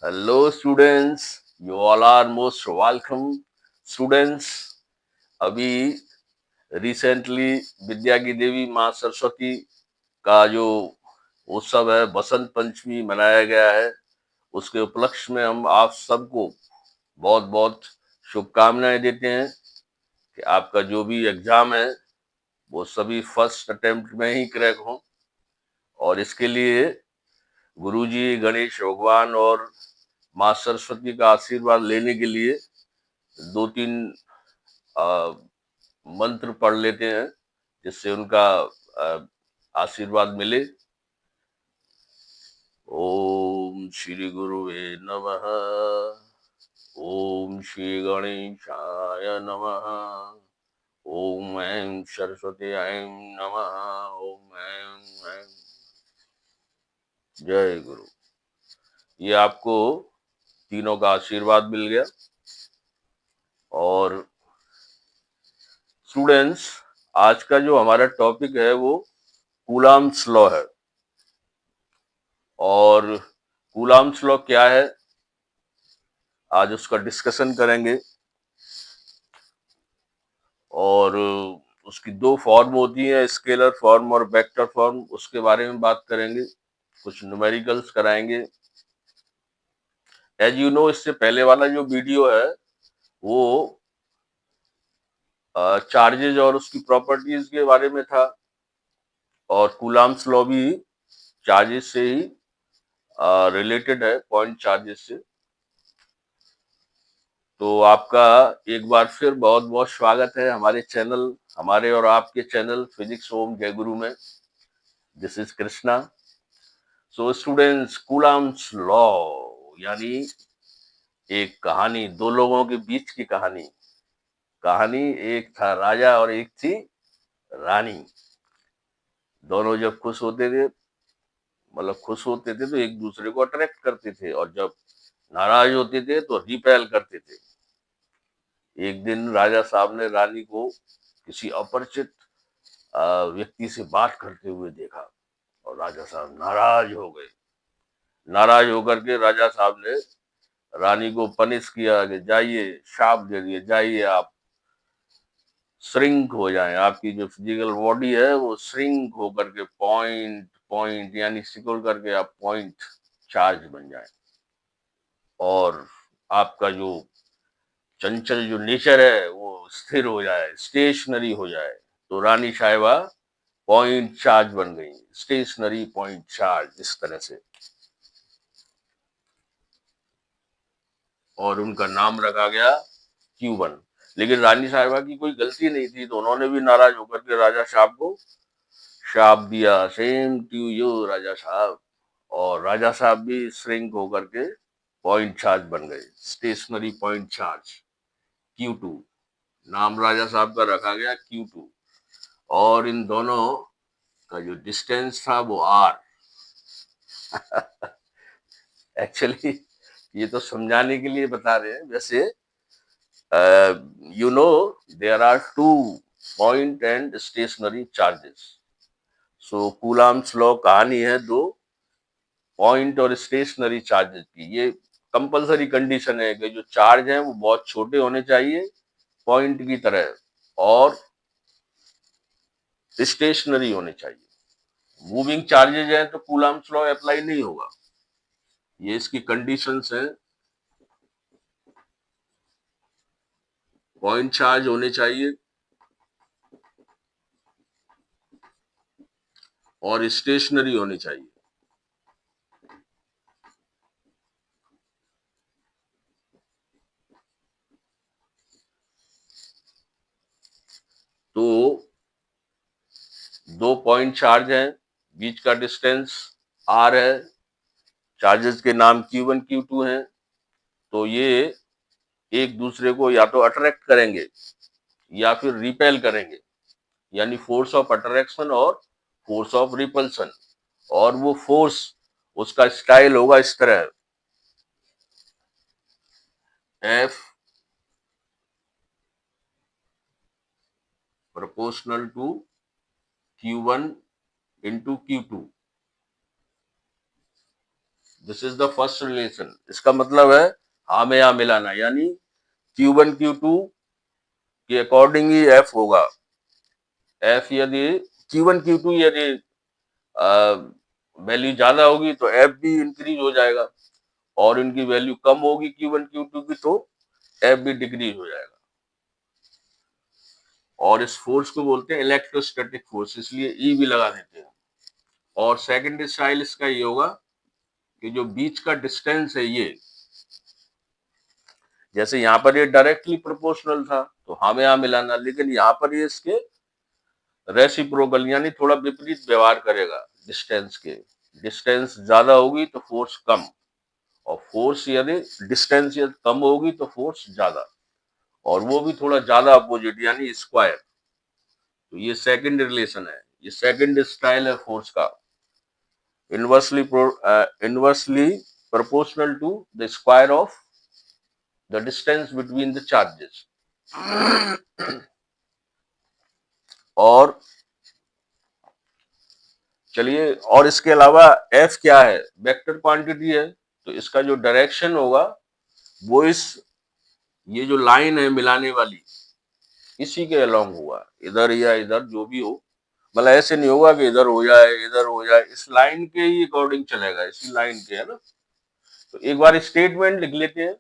Hello, students. You all are most welcome. Students, अभी recently विद्या की देवी माँ सरस्वती का जो उत्सव है बसंत पंचमी मनाया गया है। उसके उपलक्ष्य में हम आप सबको बहुत बहुत शुभकामनाएं देते हैं कि आपका जो भी एग्जाम है वो सभी फर्स्ट अटेम्प्ट में ही क्रैक हो। और इसके लिए गुरुजी, गणेश भगवान और माँ सरस्वती का आशीर्वाद लेने के लिए दो तीन मंत्र पढ़ लेते हैं जिससे उनका आशीर्वाद मिले। ओम श्री गुरुवे नमः। ओम श्री गणेशाय नमः। ओम ऐं सरस्वती ऐं नमः। ओम ऐं जय गुरु। ये आपको तीनों का आशीर्वाद मिल गया। और स्टूडेंट्स, आज का जो हमारा टॉपिक है वो कूलाम्स लॉ है। और कूलाम्स लॉ क्या है, आज उसका डिस्कशन करेंगे। और उसकी दो फॉर्म होती है, स्केलर फॉर्म और वेक्टर फॉर्म, उसके बारे में बात करेंगे। कुछ न्यूमेरिकल्स कराएंगे। एज यू नो, इससे पहले वाला जो वीडियो है वो चार्जेज और उसकी प्रॉपर्टीज के बारे में था। और कूलाम्स लॉ भी चार्जेस से ही रिलेटेड है, पॉइंट चार्जेस से। तो आपका एक बार फिर बहुत बहुत स्वागत है हमारे चैनल, हमारे और आपके चैनल फिजिक्स ओम जय गुरु में। This is Krishna. So students, coulombs law यानी एक कहानी, दो लोगों के बीच की कहानी। कहानी, एक था राजा और एक थी रानी। दोनों जब खुश होते थे, मतलब खुश होते थे तो एक दूसरे को अट्रैक्ट करते थे, और जब नाराज होते थे तो रिपेल करते थे। एक दिन राजा साहब ने रानी को किसी अपरिचित व्यक्ति से बात करते हुए देखा और राजा साहब नाराज हो गए। नाराज होकर के राजा साहब ने रानी को पनिश किया कि जाइए, शाप दे दिए, जाइए आप श्रिंक हो जाएं, आपकी जो फिजिकल बॉडी है वो श्रिंक होकर के पॉइंट पॉइंट यानी सिकुड़ करके आप पॉइंट चार्ज बन जाएं। और आपका जो चंचल जो नेचर है वो स्थिर हो जाए, स्टेशनरी हो जाए। तो रानी साहिबा पॉइंट चार्ज बन गई, स्टेशनरी पॉइंट चार्ज, इस तरह से। और उनका नाम रखा गया Q1। लेकिन रानी साहिबा की कोई गलती नहीं थी, तो उन्होंने भी नाराज होकर के राजा साहब को शाप दिया, सेम टू यू राजा साहब। और राजा साहब भी श्रिंक होकर के पॉइंट चार्ज बन गए, स्टेशनरी पॉइंट चार्ज Q2। नाम राजा साहब का रखा गया Q2। और इन दोनों का जो डिस्टेंस था वो R। एक्चुअली ये तो समझाने के लिए बता रहे हैं। वैसे you know there are two point and stationary charges. So coulombs law कहानी है दो पॉइंट और स्टेशनरी चार्जेस की। ये कंपलसरी कंडीशन है कि जो चार्ज है वो बहुत छोटे होने चाहिए पॉइंट की तरह, और स्टेशनरी होने चाहिए। मूविंग चार्जेज हैं तो कूलाम्स लॉ अप्लाई नहीं होगा। ये इसकी कंडीशंस हैं। पॉइंट चार्ज होने चाहिए और स्टेशनरी होनी चाहिए। तो दो पॉइंट चार्ज हैं, बीच का डिस्टेंस R है, चार्जेस के नाम Q1 Q2 हैं। तो ये एक दूसरे को या तो अट्रैक्ट करेंगे या फिर रिपेल करेंगे, यानी फोर्स ऑफ अट्रैक्शन और फोर्स ऑफ रिपल्सन। और वो फोर्स, उसका स्टाइल होगा इस तरह, F proportional to Q1 into Q2। This is the first relation. इसका मतलब है हाँ में हाँ मिलाना, यानी Q1 Q2 के अकॉर्डिंग ही F होगा। F यदि Q1 Q2 यदि वैल्यू ज्यादा होगी तो F भी इंक्रीज हो जाएगा, और इनकी वैल्यू कम होगी Q1 Q2 की तो F भी डिक्रीज हो जाएगा। और इस फोर्स को बोलते हैं इलेक्ट्रोस्टैटिक फोर्स, इसलिए E भी लगा देते हैं। और सेकंड स्टाइल इसका ये होगा कि जो बीच का डिस्टेंस है ये, जैसे यहाँ पर ये डायरेक्टली प्रोपोर्शनल था तो हमें यहाँ मिलाना, लेकिन यहाँ पर ये इसके रेसिप्रोकल यानी थोड़ा विपरीत व्यवहार करेगा डिस्टेंस के। डिस्टेंस ज्यादा होगी तो फोर्स कम, और फोर्स यदि डिस्टेंस यदि कम होगी तो फोर्स ज्यादा, और वो भी थोड़ा ज्यादा अपोजिट यानी स्क्वायर। तो ये सेकंड रिलेशन है, ये सेकंड स्टाइल है फोर्स का, inversely proportional to the square of the distance between the charges। और चलिए, और इसके अलावा F क्या है, वेक्टर क्वांटिटी है, तो इसका जो डायरेक्शन होगा वो इस ये जो लाइन है मिलाने वाली इसी के अलोंग होगा, इधर या इधर जो भी हो, मतलब ऐसे नहीं होगा कि इधर हो जाए इधर हो जाए, इस लाइन के ही अकॉर्डिंग चलेगा, इसी लाइन के, है ना। तो एक बार स्टेटमेंट लिख लेते हैं,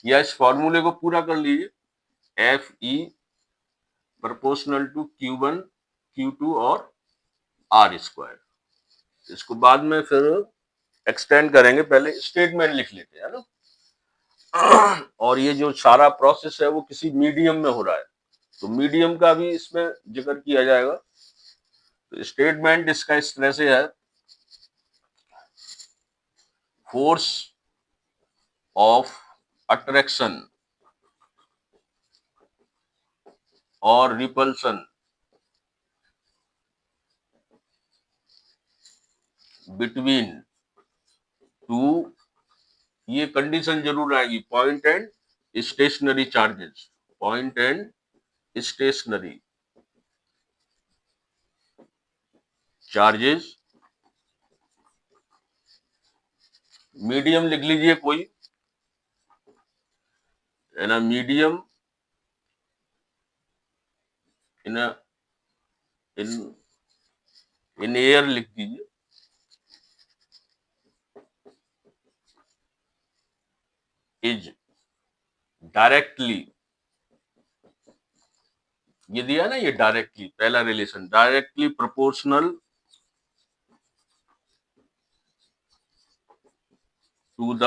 या इस फॉर्मूले को पूरा कर लीजिए, F E proportional to Q1 Q2 और R स्क्वायर। इसको बाद में फिर एक्सटेंड करेंगे, पहले स्टेटमेंट लिख लेते हैं, ना। और ये जो सारा प्रोसेस है वो किसी मीडियम में हो रहा है, तो मीडियम का भी इसमें जिक्र किया जाएगा। तो स्टेटमेंट इसका इस तरह से है, फोर्स ऑफ अट्रैक्शन और रिपल्सन बिटवीन टू, ये कंडीशन जरूर आएगी, point and stationary charges, point and stationary charges. Medium लिख लीजिए कोई, है ना, medium in in in air लिख दीजिए, इज डायरेक्टली, ये दिया ना, ये डायरेक्टली पहला relation, directly proportional to the,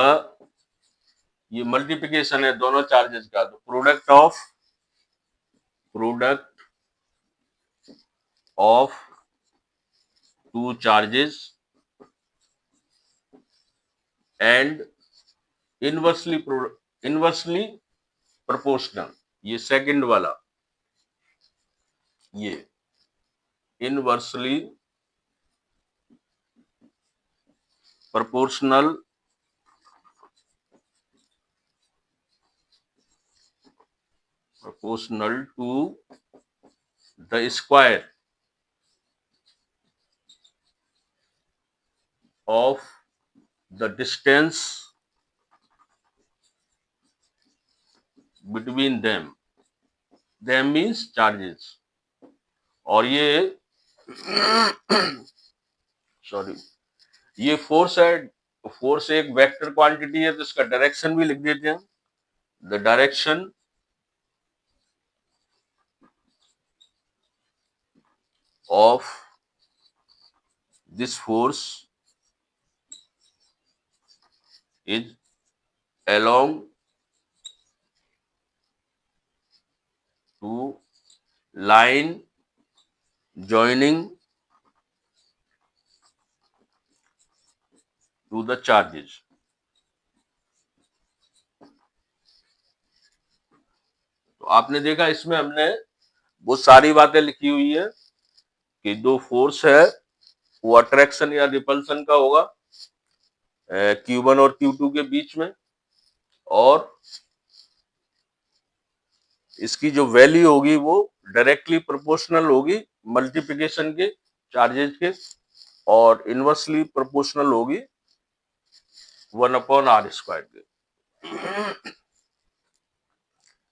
ये मल्टीप्लिकेशन है दोनों चार्जेस का, तो product of two charges and inversely inversely proportional, ये सेकंड वाला, ये inversely proportional to the square of the distance between them means charges। और ये सॉरी, ये फोर्स है, फोर्स एक वेक्टर क्वांटिटी है, तो इसका डायरेक्शन भी लिख देते हैं, the direction of this force is along to line joining to the charges। तो आपने देखा इसमें हमने वो सारी बातें लिखी हुई है कि दो फोर्स है, वो अट्रैक्शन या रिपल्सन का होगा Q1 और Q2 के बीच में, और इसकी जो वैल्यू होगी वो डायरेक्टली प्रोपोर्शनल होगी मल्टीप्लिकेशन के चार्जेज के। और इनवर्सली प्रोपोर्शनल होगी 1/r² के।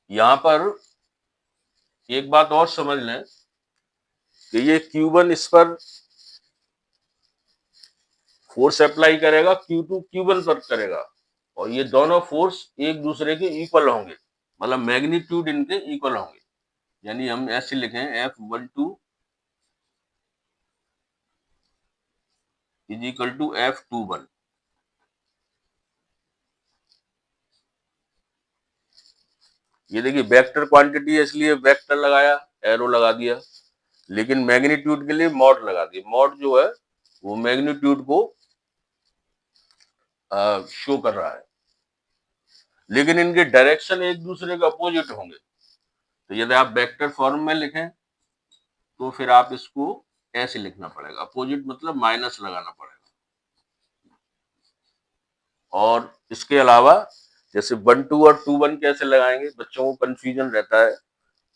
यहां पर एक बात और समझ लें कि ये Q1 इस पर फोर्स अप्लाई करेगा, Q2 Q1 पर करेगा, और ये दोनों फोर्स एक दूसरे के इक्वल होंगे, मतलब मैग्नीट्यूड इनके इक्वल होंगे। यानी हम ऐसे लिखें F12 is equal to F21। ये देखिए वेक्टर क्वांटिटी है, इसलिए वेक्टर लगाया, एरो लगा दिया, लेकिन मैग्नीट्यूड के लिए मॉड लगा दिया। मॉड जो है वो मैग्नीट्यूड को शो कर रहा है, लेकिन इनके डायरेक्शन एक दूसरे के अपोजिट होंगे। तो यदि आप वेक्टर फॉर्म में लिखें तो फिर आप इसको ऐसे लिखना पड़ेगा, अपोजिट मतलब माइनस लगाना पड़ेगा। और इसके अलावा जैसे 1 2 और 2 1 कैसे लगाएंगे, बच्चों को कंफ्यूजन रहता है।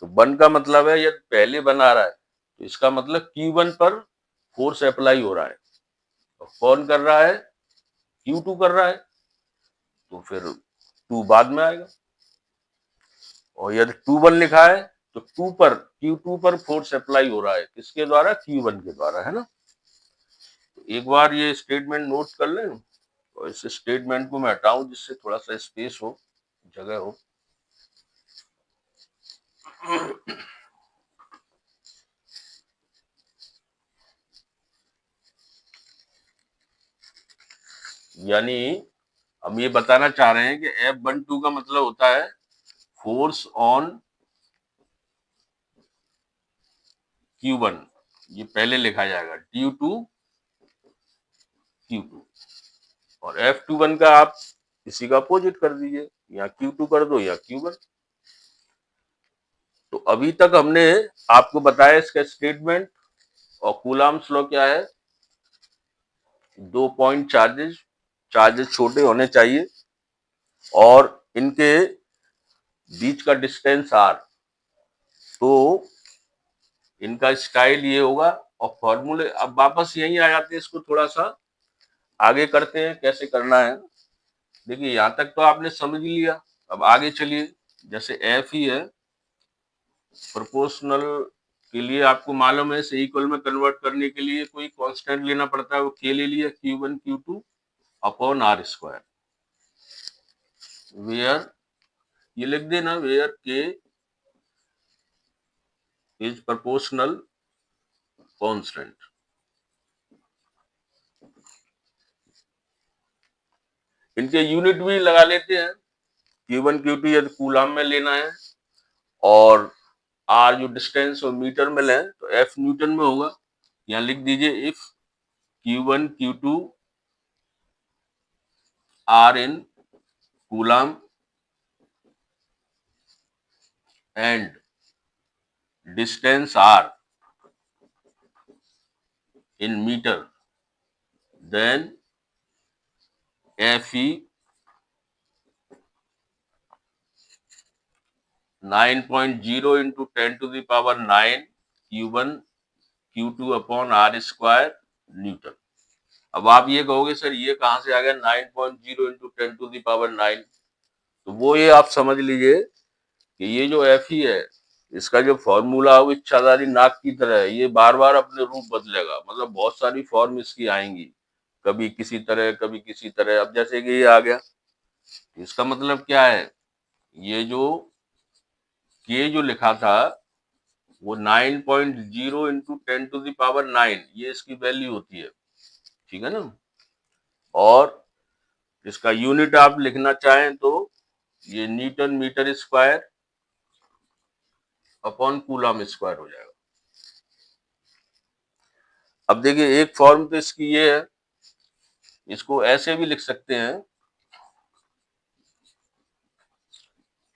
तो 1 का मतलब है यदि पहले 1 आ रहा है तो इसका मतलब Q1 पर फोर्स अप्लाई हो रहा है, और कौन कर रहा है, Q2 कर रहा है, तो फिर 2 बाद में आएगा। और यदि 2 1 लिखा है तो Q2 पर फोर्स अप्लाई हो रहा है, किसके द्वारा, Q1 के द्वारा, है ना। तो एक बार ये स्टेटमेंट नोट कर लें, और इस स्टेटमेंट को मैं हटाऊं जिससे थोड़ा सा स्पेस हो, जगह हो। यानी हम ये बताना चाह रहे हैं कि F12 का मतलब होता है फोर्स ऑन Q1, ये पहले लिखा जाएगा ड्यू टू Q2, और F21 का आप इसी का अपोजिट कर दीजिए, या Q2 कर दो या Q1। तो अभी तक हमने आपको बताया इसका स्टेटमेंट। और कूलम्ब्स लॉ क्या है, 2 पॉइंट चार्जेस छोटे होने चाहिए, और इनके बीच का डिस्टेंस r, तो इनका स्टाइल ये होगा। और फॉर्मूले अब वापस यही आ जाते हैं, इसको थोड़ा सा आगे करते हैं कैसे करना है। देखिए यहां तक तो आपने समझ लिया, अब आगे चलिए। जैसे एफ ही है, प्रोपोर्शनल के लिए आपको मालूम है इसे इक्वल में कन्वर्ट करने के लिए कोई कांस्टेंट लेना पड़ता है, वो के ले लिया, Q1 Q2 upon r²। Where, ये लिख देना, वेयर के इज प्रोपोर्शनल कांस्टेंट। इनके यूनिट भी लगा लेते हैं, Q1 Q2 यदि कूलम में लेना है, और r जो डिस्टेंस और मीटर में लें तो F न्यूटन में होगा। यहाँ लिख दीजिए, if Q1 Q2 are in coulomb and distance r in meter, then Fe 9.0 into 10 to the power 9 Q1 Q2 upon r² Newton. अब आप ये कहोगे सर ये कहां से आ गया 9.0 into 10 to the power 9, तो वो ये आप समझ लीजिए कि ये जो Fe है इसका जो फॉर्मूला है वो इच्छाधारी नाक की तरह है, ये बार बार अपने रूप बदलेगा, मतलब बहुत सारी फॉर्म इसकी आएंगी, कभी किसी तरह कभी किसी तरह। अब जैसे कि ये आ गया, इसका मतलब क्या है, ये जो के जो लिखा था वो 9.0 इंटू 10 टू द पावर 9, ये इसकी वैल्यू होती है, ठीक है ना। और इसका यूनिट आप लिखना चाहें तो ये newton metre square upon coulomb square हो जाएगा। अब देखिए एक फॉर्म तो इसकी ये है, इसको ऐसे भी लिख सकते हैं,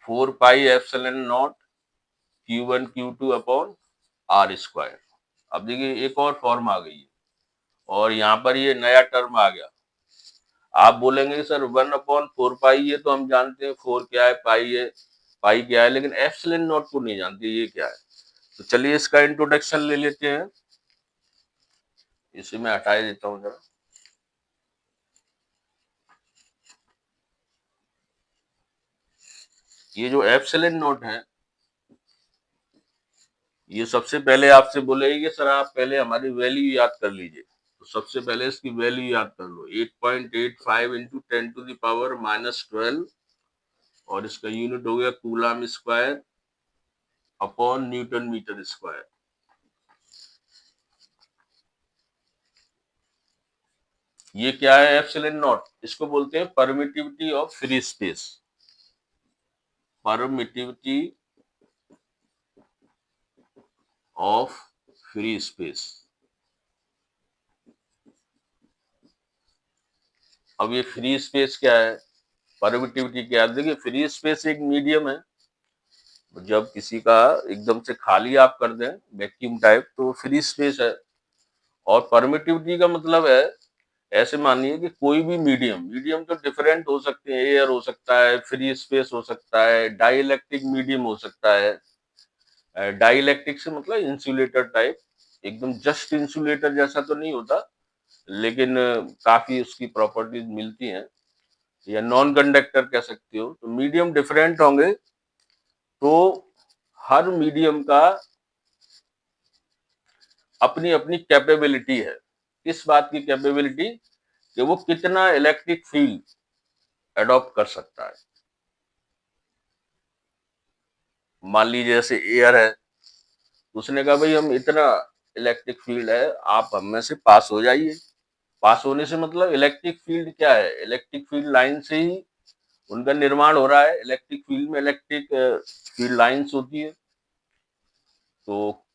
4 pi epsilon not Q1 Q2 upon r²। अब देखिए एक और फॉर्म आ गई है, और यहाँ पर ये नया टर्म आ गया। आप बोलेंगे सर 1/4 पाई, ये तो हम जानते हैं 4 क्या है, पाई क्या है, लेकिन एप्सिलॉन नॉट को नहीं जानते ये क्या है। तो चलिए इसका इंट्रोडक्शन ले लेते हैं। इसे मैं हटा देता हूँ जरा। ये जो एप्सिलॉन नॉट है, ये सबसे पहले आपसे बोलेगी कि सर आप पहले हमारी वैल्यू याद कर लीजिए। तो सबसे पहले इसकी वैल्यू याद कर लो, 8.85 इंटू 10⁻⁻12, और इसका यूनिट हो गया coulomb square upon newton metre square. ये क्या है? Epsilon naught. इसको बोलते हैं permittivity of free space. Permittivity of free space. अब ये फ्री स्पेस क्या है, परमिटिविटी क्या है? देखिए, फ्री स्पेस एक मीडियम है। जब किसी का एकदम से खाली आप कर दें वैक्यूम टाइप, तो फ्री स्पेस है। और परमिटिविटी का मतलब है, ऐसे मानिए कि कोई भी मीडियम, मीडियम तो डिफरेंट हो सकते हैं, एयर हो सकता है, फ्री स्पेस हो सकता है, डाइइलेक्ट्रिक मीडियम हो सकता है। डाइइलेक्ट्रिक से मतलब इंसुलेटर टाइप, एकदम जस्ट इंसुलेटर जैसा तो नहीं होता, लेकिन काफी उसकी प्रॉपर्टीज मिलती हैं, या नॉन कंडक्टर कह सकते हो। तो मीडियम डिफरेंट होंगे, तो हर मीडियम का अपनी अपनी कैपेबिलिटी है। इस बात की कैपेबिलिटी कि वो कितना इलेक्ट्रिक फील्ड एडॉप्ट कर सकता है। मान लीजिए जैसे एयर है, उसने कहा भाई हम इतना इलेक्ट्रिक फील्ड है, आप हम में से पास हो जाइए। पास होने से मतलब इलेक्ट्रिक फील्ड क्या है, इलेक्ट्रिक फील्ड लाइन से ही उनका निर्माण हो रहा है। इलेक्ट्रिक फील्ड में इलेक्ट्रिक फील्ड लाइंस होती है। तो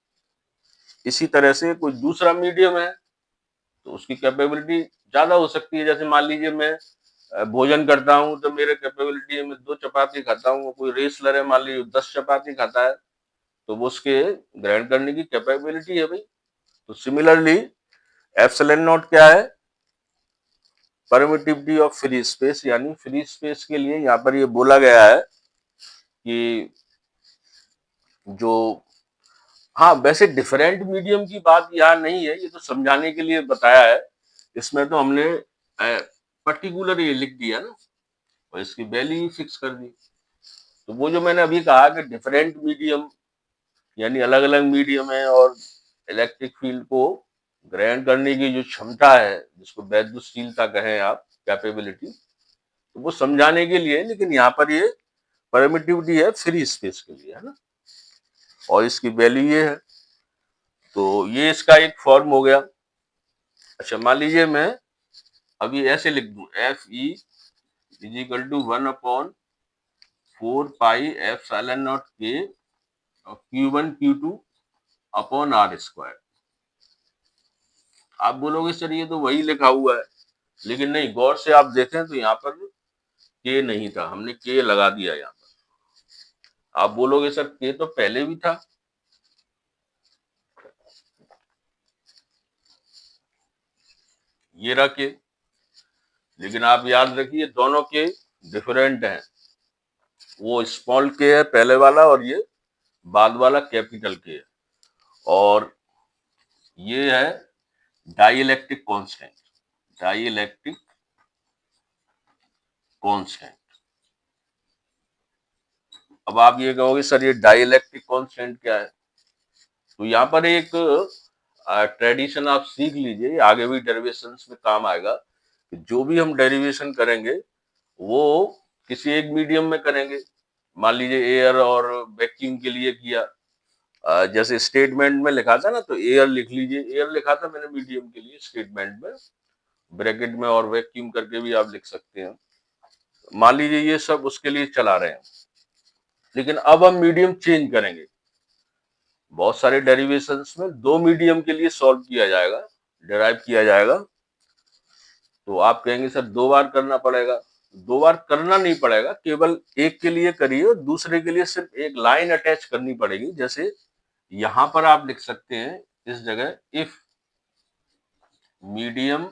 इसी तरह से कोई दूसरा मीडियम है, तो उसकी कैपेबिलिटी ज्यादा हो सकती है। जैसे मान लीजिए मैं भोजन करता हूँ, तो मेरे कैपेबिलिटी है मैं 2 चपाती खाता हूँ, कोई रेसलर है मान लीजिए 10 चपाती खाता है, तो वो उसके ग्रहण करने की कैपेबिलिटी है भाई। तो सिमिलरली एप्सिलॉन नॉट क्या है, परमिटिविटी ऑफ फ्री स्पेस। यानी फ्री स्पेस के लिए यहाँ पर ये बोला गया है कि जो, हाँ वैसे डिफरेंट मीडियम की बात यहाँ नहीं है, ये तो समझाने के लिए बताया है। इसमें तो हमने पर्टिकुलर ये लिख दिया ना, और इसकी वैल्यू फिक्स कर दी। तो वो जो मैंने अभी कहा कि डिफरेंट मीडियम, यानी अलग अलग मीडियम है, और इलेक्ट्रिक फील्ड को ग्रहण करने की जो क्षमता है, जिसको वैद्युतशीलता कहें आप, कैपेबिलिटी, तो वो समझाने के लिए। लेकिन यहाँ पर ये परमिटिविटी है फ्री स्पेस के लिए, है ना, और इसकी वैल्यू ये है। तो ये इसका एक फॉर्म हो गया। अच्छा, मान लीजिए मैं अभी ऐसे लिख दूं, F E is equal to 1/4 pi Epsilon0 के Q1 Q2 upon R square. आप बोलोगे सर ये तो वही लिखा हुआ है, लेकिन नहीं, गौर से आप देखें तो यहाँ पर के नहीं था, हमने के लगा दिया यहाँ पर। आप बोलोगे सर के तो पहले भी था। ये रहा के, लेकिन आप याद रखिए दोनों के डिफरेंट हैं। वो स्मॉल के है पहले वाला, और ये बाद वाला कैपिटल के है। और ये है डाइइलेक्ट्रिक कांस्टेंट। Dielectric constant. अब आप ये कहोगे सर ये डाइइलेक्ट्रिक कांस्टेंट क्या है? तो यहाँ पर एक ट्रेडिशन आप सीख लीजिए, आगे भी डेरिवेशंस में काम आएगा। जो भी हम डेरिवेशन करेंगे वो किसी एक मीडियम में करेंगे। मान लीजिए एयर और वैक्यूम के लिए किया, जैसे स्टेटमेंट में लिखा था ना, तो एयर लिख लीजिए, एयर लिखा था मैंने मीडियम के लिए स्टेटमेंट में, ब्रैकेट में, और वैक्यूम करके भी आप लिख सकते हैं। मान लीजिए ये सब उसके लिए चला रहे हैं, लेकिन अब हम मीडियम चेंज करेंगे। बहुत सारे डेरिवेशंस में दो मीडियम के लिए सॉल्व किया जाएगा, डिराइव किया जाएगा। तो आप कहेंगे सर 2 बार करना पड़ेगा। 2 बार करना नहीं पड़ेगा, केवल एक के लिए करिए और दूसरे के लिए सिर्फ एक लाइन अटैच करनी पड़ेगी। जैसे यहां पर आप लिख सकते हैं इस जगह, if medium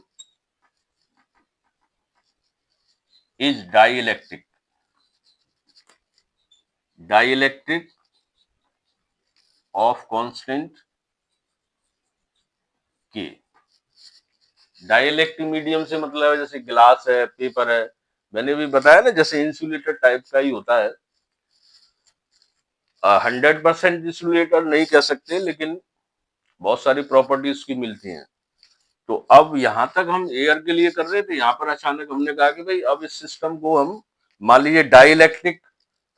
is dielectric, dielectric of constant के। डाइलेक्ट्रिक मीडियम से मतलब है जैसे ग्लास है, पेपर है, मैंने भी बताया ना जैसे इंसुलेटर टाइप का ही होता है। 100% इंसुलेटर नहीं कह सकते, लेकिन बहुत सारी प्रॉपर्टी उसकी मिलती हैं। तो अब यहाँ तक हम एयर के लिए कर रहे थे, यहाँ पर अचानक हमने कहा कि भाई अब इस सिस्टम को हम मान लीजिए डाइलेक्ट्रिक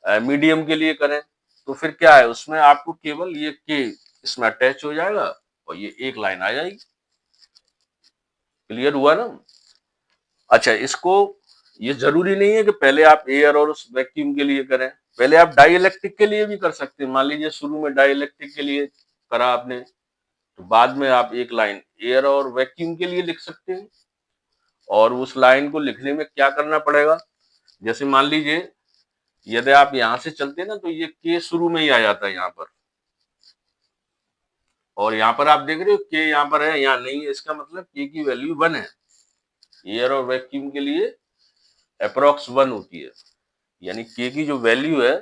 मीडियम के लिए करें, तो फिर क्या है उसमें आपको केवल ये के इसमें अटैच हो जाएगा और ये एक लाइन आ जाएगी। क्लियर हुआ ना? अच्छा, इसको ये जरूरी नहीं है कि पहले आप एयर और उस वैक्यूम के लिए करें, पहले आप डाइलेक्ट्रिक के लिए भी कर सकते हैं। मान लीजिए शुरू में डाइलेक्ट्रिक के लिए करा आपने, तो बाद में आप एक लाइन एयर और वैक्यूम के लिए लिख सकते हैं। और उस लाइन को लिखने में क्या करना पड़ेगा, जैसे मान लीजिए यदि आप यहां से चलते हैं ना, तो ये के शुरू में ही आ जाता है यहाँ पर, और यहाँ पर आप देख रहे हो के यहाँ पर है, यहाँ नहीं है, इसका मतलब के की वैल्यू 1 है। एयर और वैक्यूम के लिए अप्रोक्स 1 होती है, यानी के की जो वैल्यू है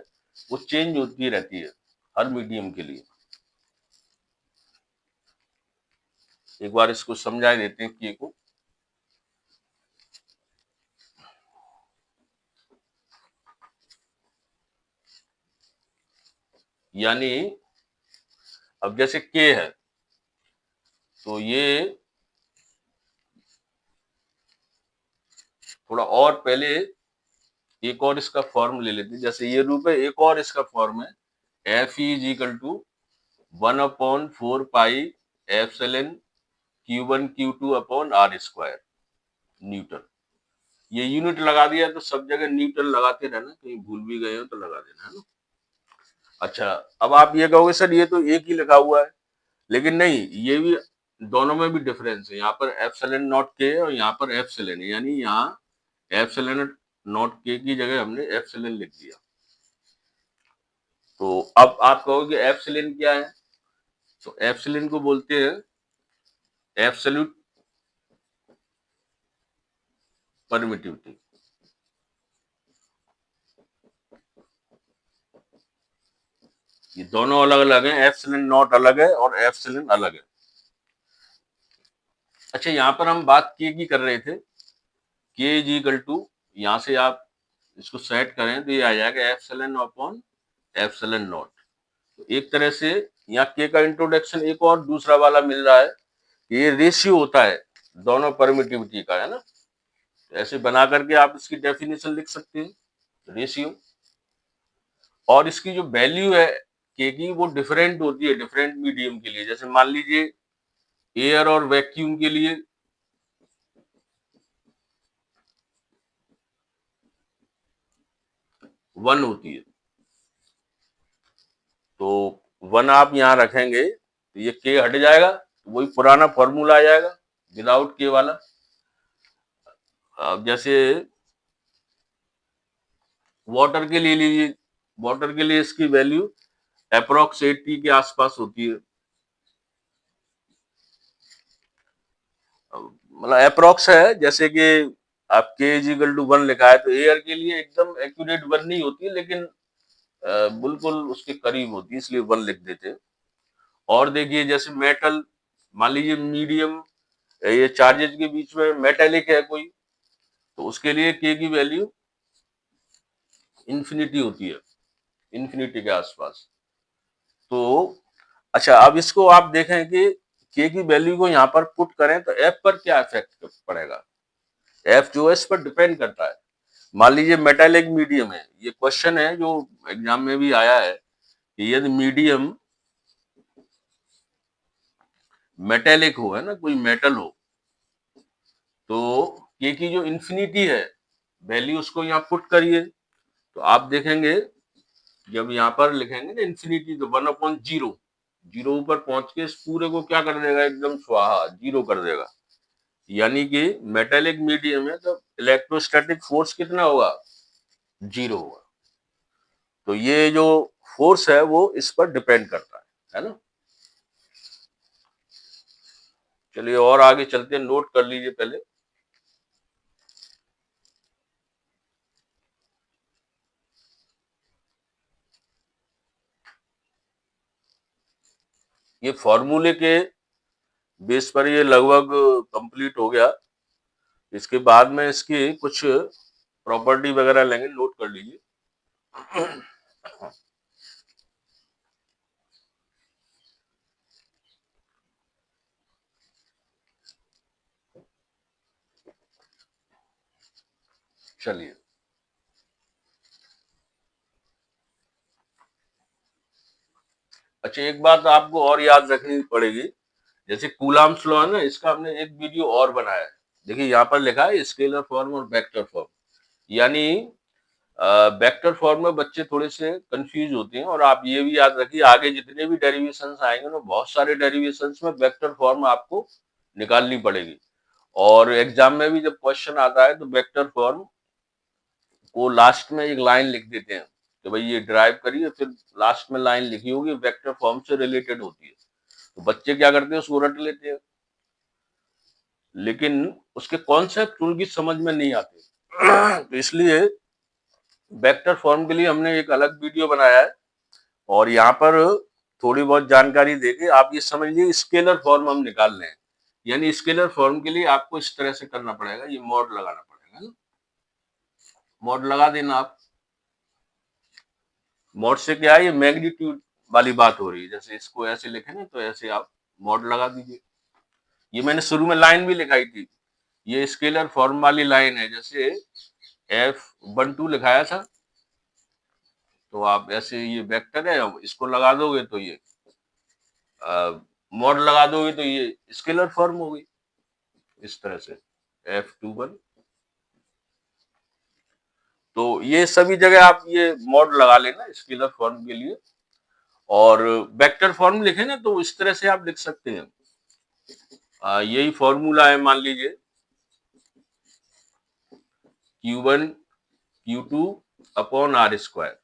वो चेंज होती रहती है हर मीडियम के लिए। एक बार इसको समझा देते हैं के को। यानी अब जैसे के है, तो ये थोड़ा और पहले एक और इसका फॉर्म ले लेते हैं। जैसे ये रूप है, एक और इसका फॉर्म है F is equal to 1/4 pi epsilon Q1 Q2 upon R square newton. ये यूनिट लगा दिया तो सब जगह न्यूटन लगाते रहना, कहीं भूल भी गए हो तो लगा देना, है ना? अच्छा, अब आप ये कहोगे सर ये तो एक ही लिखा हुआ है, लेकिन नहीं, ये भी दोनों में भी डिफरेंस है। यहाँ पर एप्सिलॉन नॉट के है और यहाँ पर एप्सिलॉन है, यानी यहाँ एप्सिलॉन नॉट के की जगह हमने एप्सिलॉन लिख दिया। तो अब आप कहोगे एप्सिलॉन क्या है, तो एप्सिलॉन को बोलते हैं एब्सोल्यूट परमिटिविटी। ये दोनों अलग अलग हैं, एप्सिलॉन नॉट अलग है और एप्सिलॉन अलग है। अच्छा, यहाँ पर हम बात के की कर रहे थे, के इज इक्वल टू, यहाँ से आप इसको सेट करें तो ये आ जाएगा एप्सिलॉन अपॉन एप्सिलॉन नॉट। तो एक तरह से यहाँ के का इंट्रोडक्शन एक और दूसरा वाला मिल रहा है, ये रेशियो होता है दोनों परमिटिविटी का, है ना? ऐसे बना करके आप इसकी डेफिनेशन लिख सकते हैं, रेशियो। और इसकी जो वैल्यू है के की, वो डिफरेंट होती है डिफरेंट मीडियम के लिए। जैसे मान लीजिए एयर और वैक्यूम के लिए 1 होती है, तो 1 आप यहाँ रखेंगे तो ये के हट जाएगा, तो वही पुराना फॉर्मूला आ जाएगा विदाउट के वाला। अब जैसे वाटर के लिए लीजिए, वाटर के लिए इसकी वैल्यू अप्रोक्स 80 के आसपास होती है, मतलब अप्रोक्स है। जैसे कि आप के इज इक्वल टू 1 लिखा है, तो एयर के लिए एकदम एक्यूरेट 1 नहीं होती है, लेकिन बिल्कुल उसके करीब होती है, इसलिए 1 लिख देते हैं। और देखिए जैसे मेटल, मान लीजिए मीडियम, ये चार्जेज के बीच में मेटेलिक है कोई, तो उसके लिए के की वैल्यू इंफिनिटी होती है, इंफिनिटी के आसपास। तो अच्छा, अब इसको आप देखें कि के की वैल्यू को यहाँ पर पुट करें तो एफ पर क्या इफेक्ट पड़ेगा। एफ जो है इस पर डिपेंड करता है। मान लीजिए मेटालिक मीडियम है, ये क्वेश्चन है जो एग्जाम में भी आया है कि यदि मीडियम मेटेलिक हो, है ना, कोई मेटल हो, तो के की जो इंफिनिटी है वैल्यू उसको यहाँ पुट करिए, तो आप देखेंगे जब यहाँ पर लिखेंगे ना इंफिनिटी, तो 1/0, जीरो ऊपर पहुंच के इस पूरे को क्या कर देगा, एकदम स्वाहा जीरो कर देगा। यानी कि मेटेलिक मीडियम है तो इलेक्ट्रोस्टैटिक फोर्स कितना होगा, 0 होगा। तो ये जो फोर्स है वो इस पर डिपेंड करता है ना? चलिए और आगे चलते हैं, नोट कर लीजिए पहले। ये फॉर्मूले के बेस पर ये लगभग कंप्लीट हो गया। इसके बाद में इसकी कुछ प्रॉपर्टी वगैरह लेंगे, नोट कर लीजिए। चलिए, अच्छा एक बात आपको और याद रखनी पड़ेगी, जैसे कूलाम्स लॉ है ना, इसका हमने एक वीडियो और बनाया है। देखिए यहाँ पर लिखा है स्केलर फॉर्म और वेक्टर फॉर्म, यानी वेक्टर फॉर्म में बच्चे थोड़े से कंफ्यूज होते हैं, और आप ये भी याद रखिए आगे जितने भी डेरिवेशंस आएंगे ना, बहुत सारे डेरिवेशंस में वेक्टर फॉर्म आपको निकालनी पड़ेगी। और एग्जाम में भी जब क्वेश्चन आता है तो वेक्टर फॉर्म को लास्ट में एक लाइन लिख देते हैं कि भाई ये ड्राइव करिए, फिर लास्ट में लाइन लिखी होगी वेक्टर फॉर्म से रिलेटेड होती है। तो बच्चे क्या करते हैं, उसको रट लेते हैं, लेकिन उसके कॉन्सेप्ट उनकी समझ में नहीं आते। तो इसलिए वेक्टर फॉर्म के लिए हमने एक अलग वीडियो बनाया है, और यहाँ पर थोड़ी बहुत जानकारी देके आप ये समझ लीजिए स्केलर फॉर्म हम निकाल रहे हैं। यानी स्केलर फॉर्म के लिए आपको इस तरह से करना पड़ेगा, ये मॉड लगाना पड़ेगा ना, मॉड लगा देना आप। मॉड से क्या है, ये मैग्नीट्यूड वाली बात हो रही है, जैसे इसको ऐसे लिखे ना, तो ऐसे आप मॉड लगा दीजिए। ये मैंने शुरू में लाइन भी लिखाई थी, ये स्केलर फॉर्म वाली लाइन है, जैसे F12 लिखाया था, तो आप ऐसे ये वेक्टर है, इसको लगा दोगे तो ये मॉड लगा दोगे तो ये स्केलर फॉर्म हो गई, इस तरह से F21। तो ये सभी जगह आप ये मॉड लगा लेना स्केलर फॉर्म के लिए। और वेक्टर फॉर्म लिखे ना, तो इस तरह से आप लिख सकते हैं, यही फॉर्मूला है, मान लीजिए Q1 Q2 upon R square.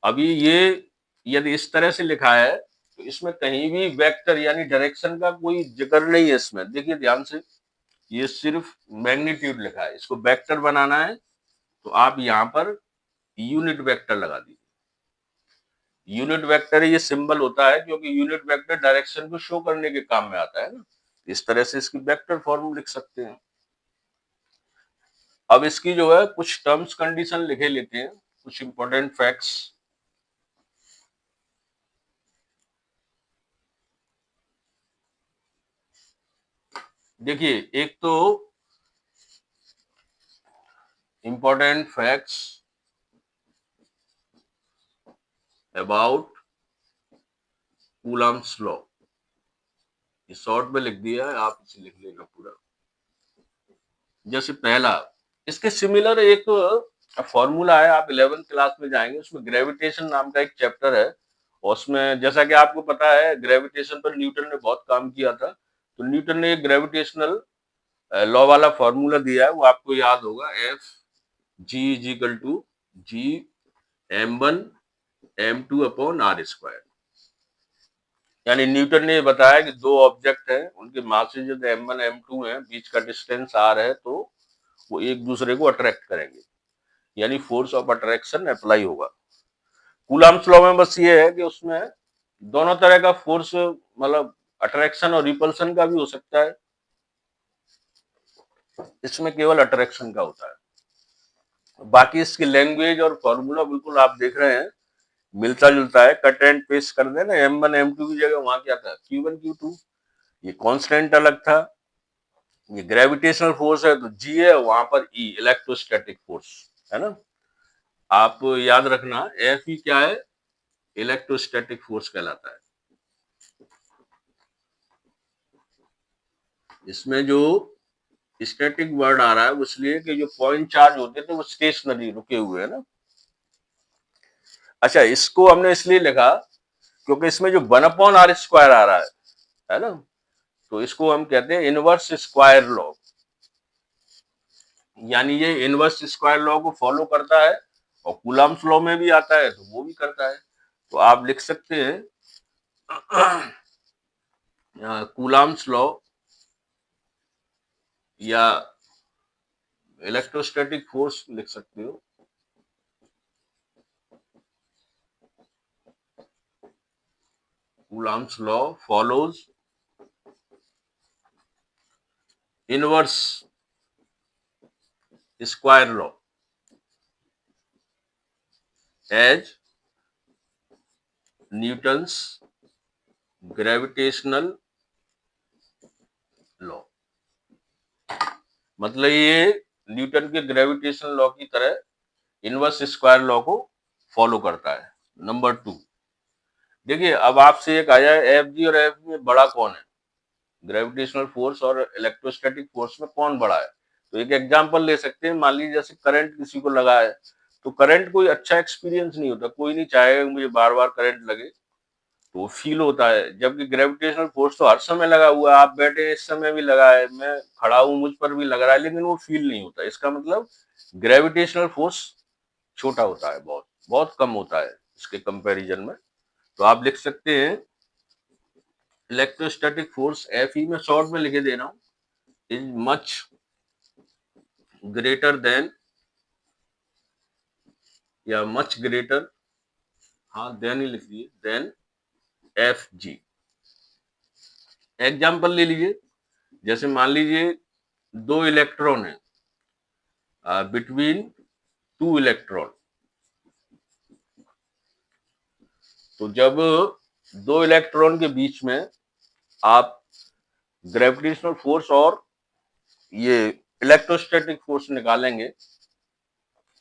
अभी ये यदि इस तरह से लिखा है तो इसमें कहीं भी वेक्टर यानी डायरेक्शन का कोई जिक्र नहीं है इसमें, देखिए ध्यान से, ये सिर्फ मैग्नीट्यूड लिखा है। इसको वेक्टर बनाना है तो आप यहाँ पर यूनिट वेक्टर लगा दीजिए। यूनिट वेक्टर ये सिंबल होता है क्योंकि यूनिट वेक्टर डायरेक्शन को शो करने के काम में आता है ना, इस तरह से इसकी वेक्टर फॉर्म लिख सकते हैं। अब इसकी जो है कुछ टर्म्स कंडीशन लिखे लेते हैं, कुछ इंपॉर्टेंट फैक्ट्स। देखिए एक तो important facts about Coulomb's law, ये शॉर्ट में लिख दिया है, आप इसे लिख लेना पूरा। जैसे पहला, इसके सिमिलर एक फॉर्मूला है, आप 11th क्लास में जाएंगे, उसमें ग्रेविटेशन नाम का एक चैप्टर है, और उसमें जैसा कि आपको पता है ग्रेविटेशन पर न्यूटन ने बहुत काम किया था, तो न्यूटन ने एक ग्रेविटेशनल लॉ वाला फॉर्मूला दिया है, वो आपको याद होगा, F G is equal to G m1 m2 upon R square. यानी न्यूटन ने बताया कि दो ऑब्जेक्ट हैं, उनके मासेस जो m1 m2 है, बीच का डिस्टेंस r है, तो वो एक दूसरे को अट्रैक्ट करेंगे, यानी फोर्स ऑफ अट्रैक्शन अप्लाई होगा। कूलम्स लॉ में बस ये है कि उसमें दोनों तरह का फोर्स, मतलब अट्रैक्शन और रिपल्सन का भी हो सकता है, इसमें केवल अट्रैक्शन का होता है। बाकी इसकी लैंग्वेज और फॉर्मूला बिल्कुल आप देख रहे हैं मिलता जुलता है, कट एंड पेस्ट कर देना, m1 m2 की जगह वहां क्या था, q1 q2, ये कांस्टेंट अलग था। ये ग्रेविटेशनल फोर्स है तो जी है, वहां पर ई इलेक्ट्रोस्टैटिक फोर्स है ना। आप याद रखना एफ ई क्या है, इलेक्ट्रोस्टैटिक फोर्स कहलाता है। इसमें जो स्टैटिक वर्ड आ रहा है इसलिए कि जो पॉइंट चार्ज होते थे वो स्टेशनरी रुके हुए है ना। अच्छा, इसको हमने इसलिए लिखा क्योंकि इसमें जो 1/r² आ रहा है ना, तो इसको हम कहते हैं इनवर्स स्क्वायर लॉ, यानी ये इनवर्स स्क्वायर लॉ को फॉलो करता है, और कूलम्स लॉ में भी आता है तो वो भी करता है। तो आप लिख सकते हैं कूलम्स लॉ या इलेक्ट्रोस्टैटिक फोर्स लिख सकते हो। Coulomb's law follows inverse square law as Newton's gravitational law. मतलब ये न्यूटन के ग्रेविटेशनल लॉ की तरह इनवर्स स्क्वायर लॉ को फॉलो करता है। नंबर 2, देखिए अब आपसे एक आया एफ जी और एफ में बड़ा कौन है, ग्रेविटेशनल फोर्स और इलेक्ट्रोस्टैटिक फोर्स में कौन बड़ा है। तो एक एग्जांपल ले सकते हैं, मान लीजिए जैसे करंट किसी को लगा है, तो करंट कोई अच्छा एक्सपीरियंस नहीं होता, कोई नहीं चाहेगा कि मुझे बार बार करंट लगे, तो फील होता है। जबकि ग्रेविटेशनल फोर्स तो हर समय लगा हुआ है, आप बैठे इस समय भी लगा है, मैं खड़ा हूं मुझ पर भी लग रहा है, लेकिन वो फील नहीं होता। इसका मतलब ग्रेविटेशनल फोर्स छोटा होता है, बहुत बहुत कम होता है इसके कंपैरिजन में। तो आप लिख सकते हैं इलेक्ट्रोस्टैटिक फोर्स एफ ई, में शॉर्ट में लिखे दे रहा हूं, इज मच ग्रेटर देन, या मच ग्रेटर, हाँ देन ही लिख दिए, देन एफ जी। एग्जाम्पल ले लीजिए, जैसे मान लीजिए दो इलेक्ट्रॉन है, बिटवीन टू इलेक्ट्रॉन, तो जब दो इलेक्ट्रॉन के बीच में आप ग्रेविटेशनल फोर्स और ये इलेक्ट्रोस्टैटिक फोर्स निकालेंगे,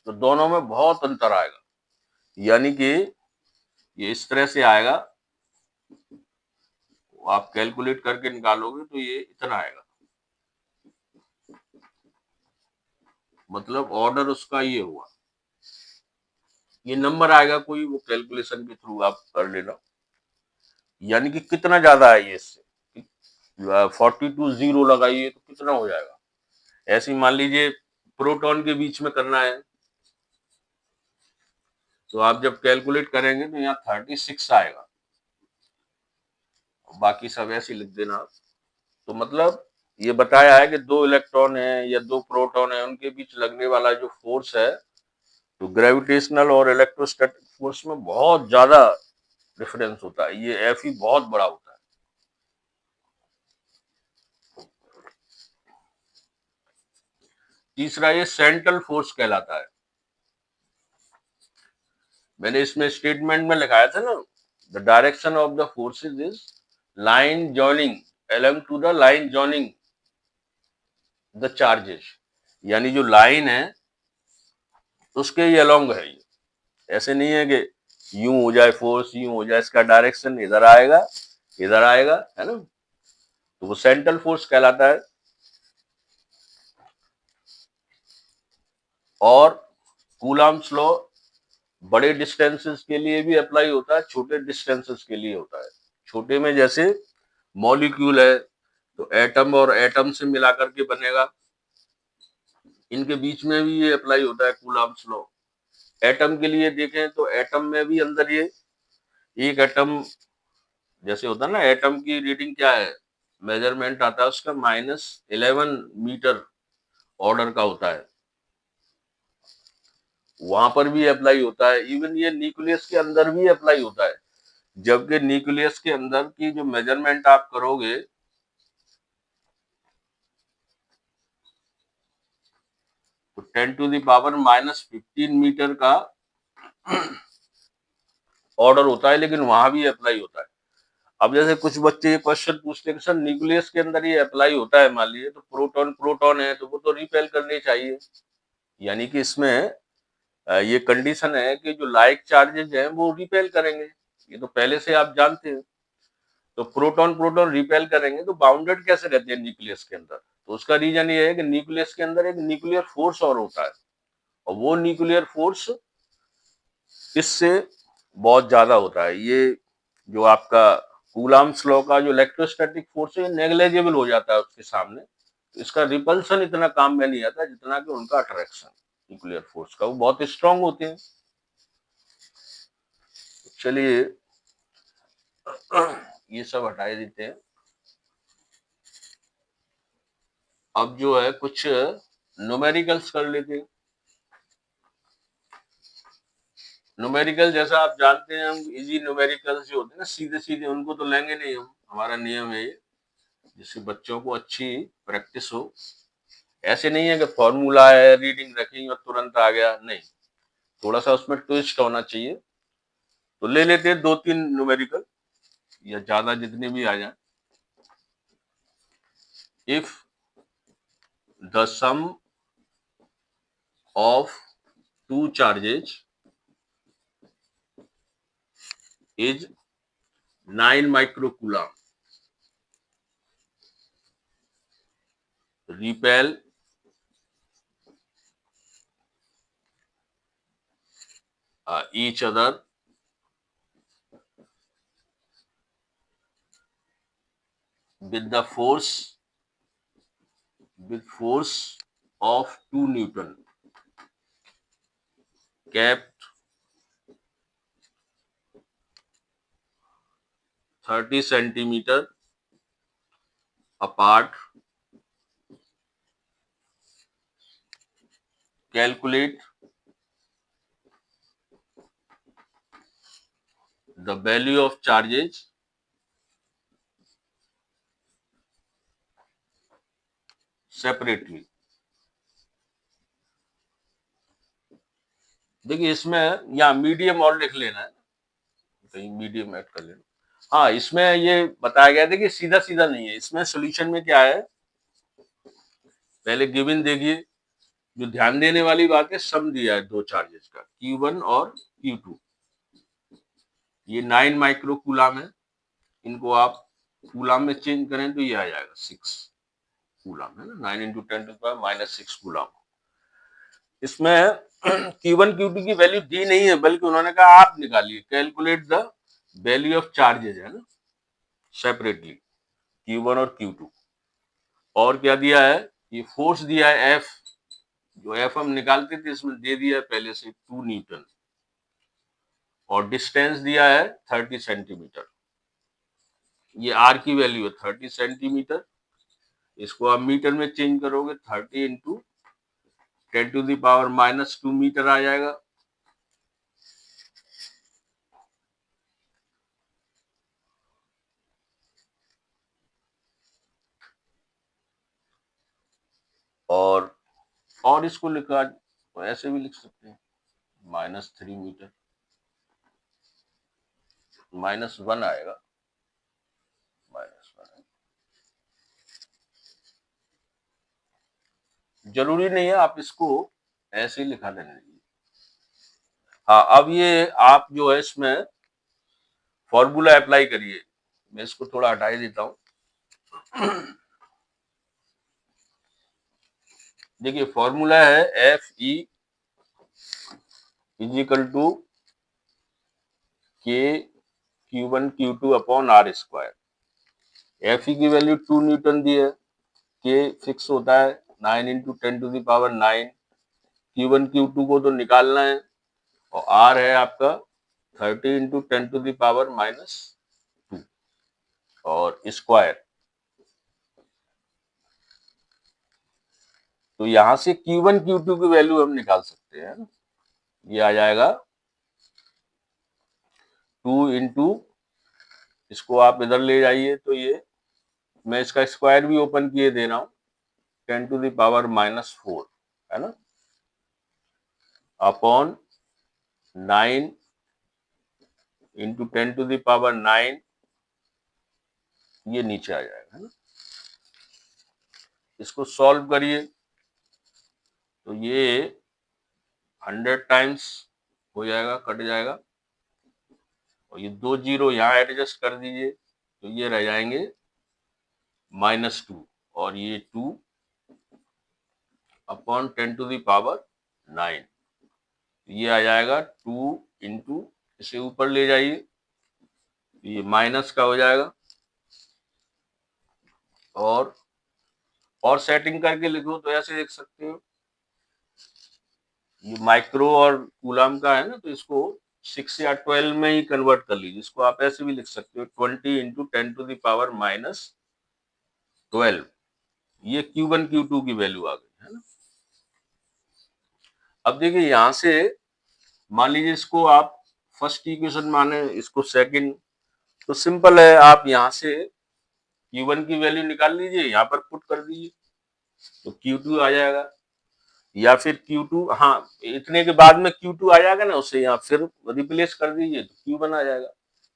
तो दोनों में बहुत अंतर आएगा। यानी कि ये इस तरह से आएगा, आप कैलकुलेट करके निकालोगे तो ये इतना आएगा, मतलब ऑर्डर उसका ये हुआ, ये नंबर आएगा कोई, वो कैलकुलेशन के थ्रू आप कर लेना। यानी कि कितना ज्यादा है ये इससे, 42 जीरो लगाइए तो कितना हो जाएगा। ऐसे ही मान लीजिए प्रोटॉन के बीच में करना है, तो आप जब कैलकुलेट करेंगे तो यहाँ 36 आएगा, बाकी सब ऐसे लिख देना आप। तो मतलब ये बताया है कि दो इलेक्ट्रॉन है या दो प्रोटॉन है, उनके बीच लगने वाला जो फोर्स है, तो ग्रेविटेशनल और इलेक्ट्रोस्टैटिक फोर्स में बहुत ज्यादा डिफरेंस होता है, ये एफ ही बहुत बड़ा होता है। तीसरा ये सेंट्रल फोर्स कहलाता है। मैंने इसमें स्टेटमेंट में लिखाया था ना, the direction of the forces is line joining along to the line joining the charges. यानी जो लाइन है उसके ये अलोंग है, ये ऐसे नहीं है कि यूं हो जाए फोर्स, यूं हो जाए, इसका डायरेक्शन इधर आएगा इधर आएगा, है ना, तो वो सेंट्रल फोर्स कहलाता है। और कूलम्ब्स लॉ बड़े डिस्टेंसेस के लिए भी अप्लाई होता है, छोटे डिस्टेंसेस के लिए होता है। छोटे में जैसे मॉलिक्यूल है, तो एटम और एटम से मिला करके बनेगा, इनके बीच में भी ये अप्लाई होता है कूलम्ब्स लॉ। एटम के लिए देखें तो एटम में भी अंदर ये एक एटम, जैसे होता है ना, एटम की रीडिंग क्या है, मेजरमेंट आता है उसका -11 मीटर ऑर्डर का होता है, वहां पर भी अप्लाई होता है। इवन ये न्यूक्लियस के अंदर भी अप्लाई होता है। जबकि न्यूक्लियस के अंदर की जो मेजरमेंट आप करोगे, तो 10⁻⁻15 मीटर का ऑर्डर होता है, लेकिन वहां भी अप्लाई होता है। अब जैसे कुछ बच्चे ये क्वेश्चन पूछते हैं कि सर न्यूक्लियस के अंदर ये अप्लाई होता है, मान लीजिए तो प्रोटॉन प्रोटॉन है, तो वो तो रिपेल करनी चाहिए। यानी कि इसमें ये कंडीशन है कि जो लाइक चार्जेज हैं वो रिपेल करेंगे, ये तो पहले से आप जानते हैं। तो प्रोटॉन प्रोटॉन रिपेल करेंगे, तो बाउंडेड कैसे रहते हैं न्यूक्लियस के अंदर, तो उसका रीजन ये है कि न्यूक्लियस के अंदर एक न्यूक्लियर फोर्स और होता है, और वो न्यूक्लियर फोर्स इससे बहुत ज्यादा होता है। ये जो आपका कूलम्ब्स लॉ का जो इलेक्ट्रोस्टैटिक फोर्स है, नेग्लेजिबल हो जाता है उसके सामने। तो इसका रिपल्सन इतना काम में नहीं आता जितना कि उनका अट्रैक्शन न्यूक्लियर फोर्स का, वो बहुत स्ट्रांग होते हैं। चलिए ये सब हटा देते हैं। अब जो है कुछ न्यूमेरिकल्स कर लेते हैं। न्यूमेरिकल जैसा आप जानते हैं, हम इजी न्यूमेरिकल्स जो होते हैं ना, सीधे सीधे, उनको तो लेंगे नहीं हम, हमारा नियम है ये। जिससे बच्चों को अच्छी प्रैक्टिस हो। ऐसे नहीं है कि फॉर्मूला है, रीडिंग रखेंगे और तुरंत आ गया, नहीं, थोड़ा सा उसमें ट्विस्ट होना चाहिए। तो ले लेते हैं 2-3 न्यूमेरिकल या ज्यादा जितने भी आ जाए। If the sum of two charges is 9 microcoulomb, repel each other with the force of 2 Newton, kept 30 centimeter apart. Calculate the value of charges separately. देखिए इसमें यहाँ मीडियम और लिख लेना है, कहीं मीडियम ऐड कर लेना। हाँ, इसमें ये बताया गया था कि सीधा सीधा नहीं है, इसमें सोल्यूशन में क्या है, पहले गिवन देखिए, जो ध्यान देने वाली बात है, सम दिया है दो चार्जेस का, Q1 और Q2। ये 9 माइक्रो कूलम है, इनको आप कूलम में चेंज करें तो ये आ जाएगा 6 कूलम, है ना, 9 इंटू 10⁻⁻6 कूलम। इसमें Q1 Q2 की वैल्यू दी नहीं है, बल्कि उन्होंने कहा आप निकालिए, calculate the value of charges, है ना, सेपरेटली Q1 और Q2। और क्या दिया है, ये फोर्स दिया है F, जो F हम निकालते थे इसमें दे दिया है पहले से 2 न्यूटन, और डिस्टेंस दिया है 30 सेंटीमीटर। ये R की वैल्यू है 30 सेंटीमीटर, इसको आप मीटर में चेंज करोगे 30 इंटू 10⁻⁻2 मीटर आ जाएगा। और इसको लिखा, ऐसे भी लिख सकते हैं, -3 मीटर, -1 आएगा, -1। जरूरी नहीं है आप इसको ऐसे ही लिखा लेने दीजिए। हाँ, अब ये आप जो है इसमें फॉर्मूला अप्लाई करिए, मैं इसको थोड़ा हटा ही देता हूँ। देखिए फॉर्मूला है Fe इज इक्वल टू के Q1 Q2 upon R square. Fe की वैल्यू 2 न्यूटन दी है, के फिक्स होता है 9 इंटू 10⁻9, Q1 Q2 को तो निकालना है, और R है आपका 30 इंटू 10⁻⁻2 और स्क्वायर। तो यहां से Q1 Q2 की वैल्यू हम निकाल सकते हैं, ये आ जाएगा 2 इंटू, इसको आप इधर ले जाइए तो ये, मैं इसका स्क्वायर भी ओपन किए दे रहा हूं, 10⁻⁻4, है ना, अपॉन 9 इंटू 10⁻9, ये नीचे आ जाएगा, है ना। इसको सॉल्व करिए तो ये 100 टाइम्स हो जाएगा, कट जाएगा, और ये 2 जीरो यहाँ एडजस्ट कर दीजिए तो ये रह जाएंगे -2, और ये 2 अपॉन 10⁻9, ये आ जाएगा 2 इंटू, इसे ऊपर ले जाइए, ये माइनस का हो जाएगा, और सेटिंग करके लिखो तो ऐसे लिख सकते हो, ये माइक्रो और कूलम का है ना, तो इसको 6 या 12 में ही कन्वर्ट कर लीजिए, इसको आप ऐसे भी लिख सकते हो 20 इंटू 10⁻⁻12, ये Q1 Q2 की वैल्यू आ गई, है ना। अब देखिए यहां से मान लीजिए इसको आप फर्स्ट इक्वेशन माने, इसको सेकंड, तो सिंपल है, आप यहां से Q1 की वैल्यू निकाल लीजिए, यहाँ पर पुट कर दीजिए तो Q2 आ जाएगा, या फिर Q2, हाँ इतने के बाद में Q2 आ जाएगा ना, उसे यहाँ फिर रिप्लेस कर दीजिए तो Q1 आ जाएगा।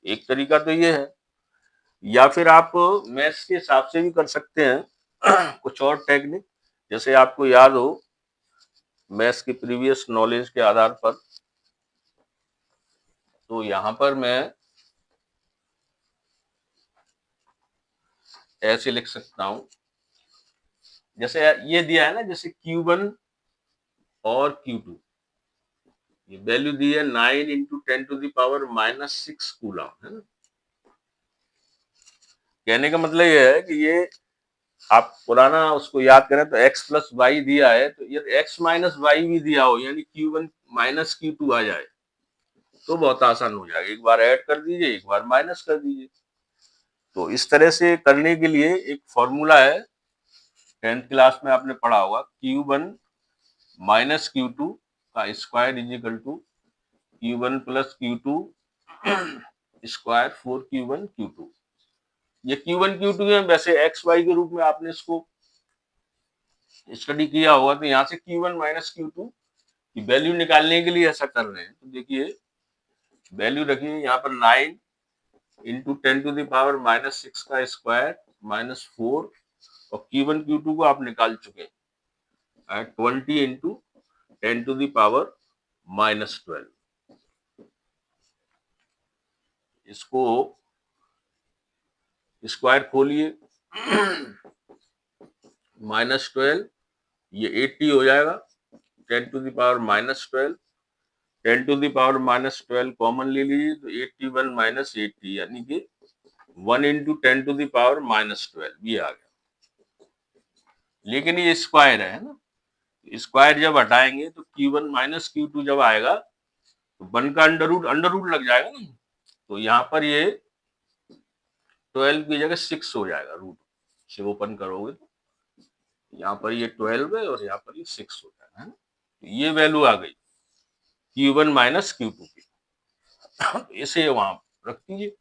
एक तरीका तो ये है, या फिर आप मैथ्स के हिसाब से भी कर सकते हैं कुछ और टेक्निक, जैसे आपको याद हो मैथ्स की प्रीवियस नॉलेज के आधार पर, तो यहाँ पर मैं ऐसे लिख सकता हूं, जैसे ये दिया है ना, जैसे Q1 और Q2, ये वैल्यू दी है 9 इंटू 10⁻⁻6 कूलम, है ना। कहने का मतलब ये है कि ये आप पुराना उसको याद करें तो x प्लस वाई दिया है, तो ये x माइनस वाई भी दिया हो, यानी Q1 माइनस Q2 आ जाए तो बहुत आसान हो जाएगा। एक बार ऐड कर दीजिए, एक बार माइनस कर दीजिए। तो इस तरह से करने के लिए एक फॉर्मूला है, 10th क्लास में आपने पढ़ा होगा, Q1 माइनस Q2 का square is equal to Q1 plus Q2 square 4Q1 Q2। ये Q1 Q2 है, वैसे एक्स वाई के रूप में आपने इसको स्टडी किया होगा, तो यहाँ से Q1 माइनस Q2 की वैल्यू निकालने के लिए ऐसा कर रहे हैं। तो देखिए वैल्यू रखिए यहाँ पर 9 इंटू 10⁻⁻6 का स्क्वायर माइनस 4, और Q1 Q2 को आप निकाल चुके हैं 20 इंटू 10⁻⁻12। इसको स्क्वायर खोलिए -12, ये 80 हो जाएगा, 10⁻⁻12, 10⁻⁻12 कॉमन ले लीजिए तो 81 माइनस 80, यानी कि 1 इंटू 10⁻⁻12 ये आ गया। लेकिन ये स्क्वायर है ना, स्क्वायर जब हटाएंगे तो Q1 माइनस Q2 जब आएगा तो 1 का अंडर रूट लग जाएगा ना, तो यहाँ पर ये 12 की जगह 6 हो जाएगा, रूट से ओपन करोगे तो यहाँ पर ये 12 है और यहाँ पर ये 6 हो जाएगा, है ना। तो ये वैल्यू आ गई Q1 माइनस Q2 की। इसे वहां रख दीजिए।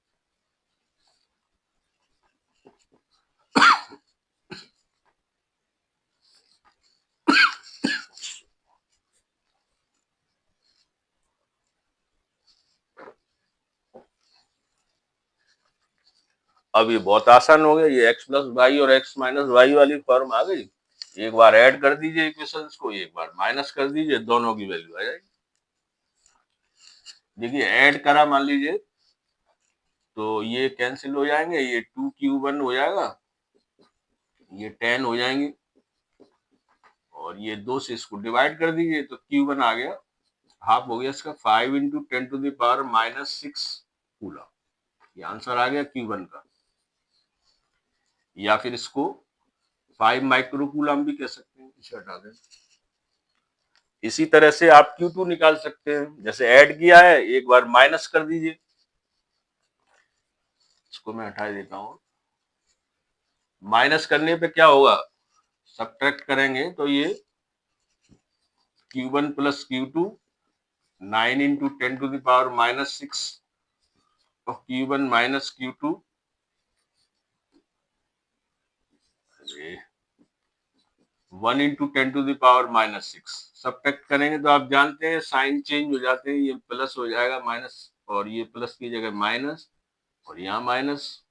अब ये बहुत आसान हो गया, ये x प्लस वाई और x माइनस वाई वाली फॉर्म आ गई। एक बार ऐड कर दीजिए इक्वेशंस को, एक बार माइनस कर दीजिए, दोनों की वैल्यू आ जाएगी। देखिए ऐड करा मान लीजिए तो ये कैंसिल हो जाएंगे, ये 2Q1 हो जाएगा, ये 10 हो जाएंगे, और ये 2 से इसको डिवाइड कर दीजिए तो Q1 आ गया, हाफ हो गया इसका 5 इंटू 10⁻⁻6 कूलम। ये आंसर आ गया Q1 का, या फिर इसको 5 माइक्रो कूलम भी कह सकते हैं, इसे हटा दें। इसी तरह से आप Q2 निकाल सकते हैं, जैसे ऐड किया है एक बार माइनस कर दीजिए, इसको मैं हटा देता हूं। माइनस करने पे क्या होगा, सब्ट्रैक्ट करेंगे तो ये Q1 प्लस Q2 9 इंटू 10⁻⁻6 और Q1 minus Q2 1 into 10⁻⁻6। Subtract करेंगे तो आप जानते हैं साइन चेंज हो जाते हैं, ये प्लस हो जाएगा माइनस, और ये प्लस की जगह माइनस, और यहाँ माइनस,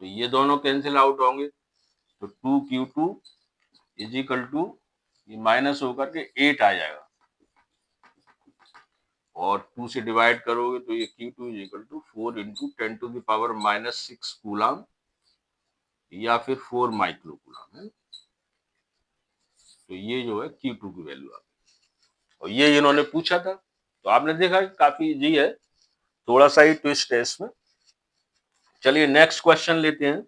तो ये दोनों कैंसिल आउट होंगे, तो 2Q2 इज इक्वल टू ये माइनस होकर के 8 आ जाएगा, और 2 से डिवाइड करोगे तो ये Q2 is equal to 4 into 10⁻⁻6 coulomb, या फिर 4 माइक्रो कूलम है। तो ये जो है Q2 की वैल्यू आ गई, और ये इन्होंने पूछा था, तो आपने देखा कि काफी इजी है, थोड़ा सा ही ट्विस्ट है इसमें। चलिए नेक्स्ट क्वेश्चन लेते हैं।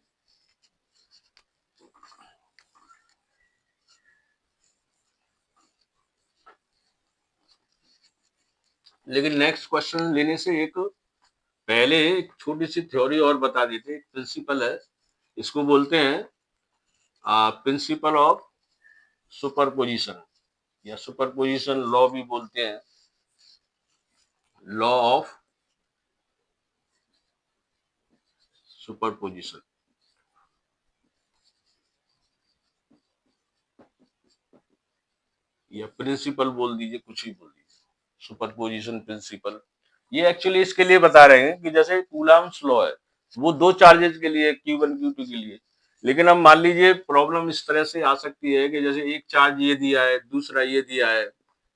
लेकिन नेक्स्ट क्वेश्चन लेने से एक पहले एक छोटी सी थ्योरी और बता देते हैं, एक प्रिंसिपल है, इसको बोलते हैं प्रिंसिपल ऑफ सुपरपोजिशन, या सुपरपोजिशन लॉ भी बोलते हैं, लॉ ऑफ सुपरपोजिशन। या प्रिंसिपल बोल दीजिए, कुछ भी बोल दीजिए, सुपरपोजिशन प्रिंसिपल। ये एक्चुअली इसके लिए बता रहे हैं कि जैसे कूलम्ब्स लॉ है, वो दो चार्जेस के लिए, Q1 Q2 के लिए। लेकिन अब मान लीजिए प्रॉब्लम इस तरह से आ सकती है कि जैसे एक चार्ज ये दिया है, दूसरा ये दिया है,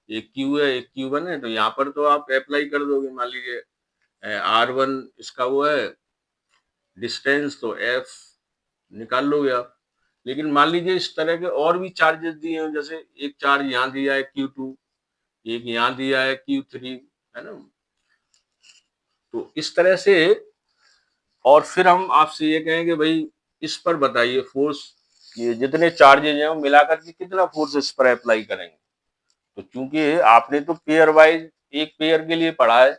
एक Q है, एक Q1 है, तो यहाँ पर तो आप अप्लाई कर दोगे। मान लीजिए R1 इसका वो है डिस्टेंस, तो F निकाल लोगे आप। लेकिन मान लीजिए इस तरह के और भी चार्जेस दिए हैं, जैसे एक चार्ज यहाँ दिया है Q2, एक यहाँ दिया है Q3, है ना। तो इस तरह से, और फिर हम आपसे ये कहें कि भाई इस पर बताइए फोर्स, ये जितने चार्जेज हैं वो मिलाकर के कितना फोर्स इस पर अप्लाई करेंगे। तो चूंकि आपने तो पेयर वाइज एक पेयर के लिए पढ़ा है,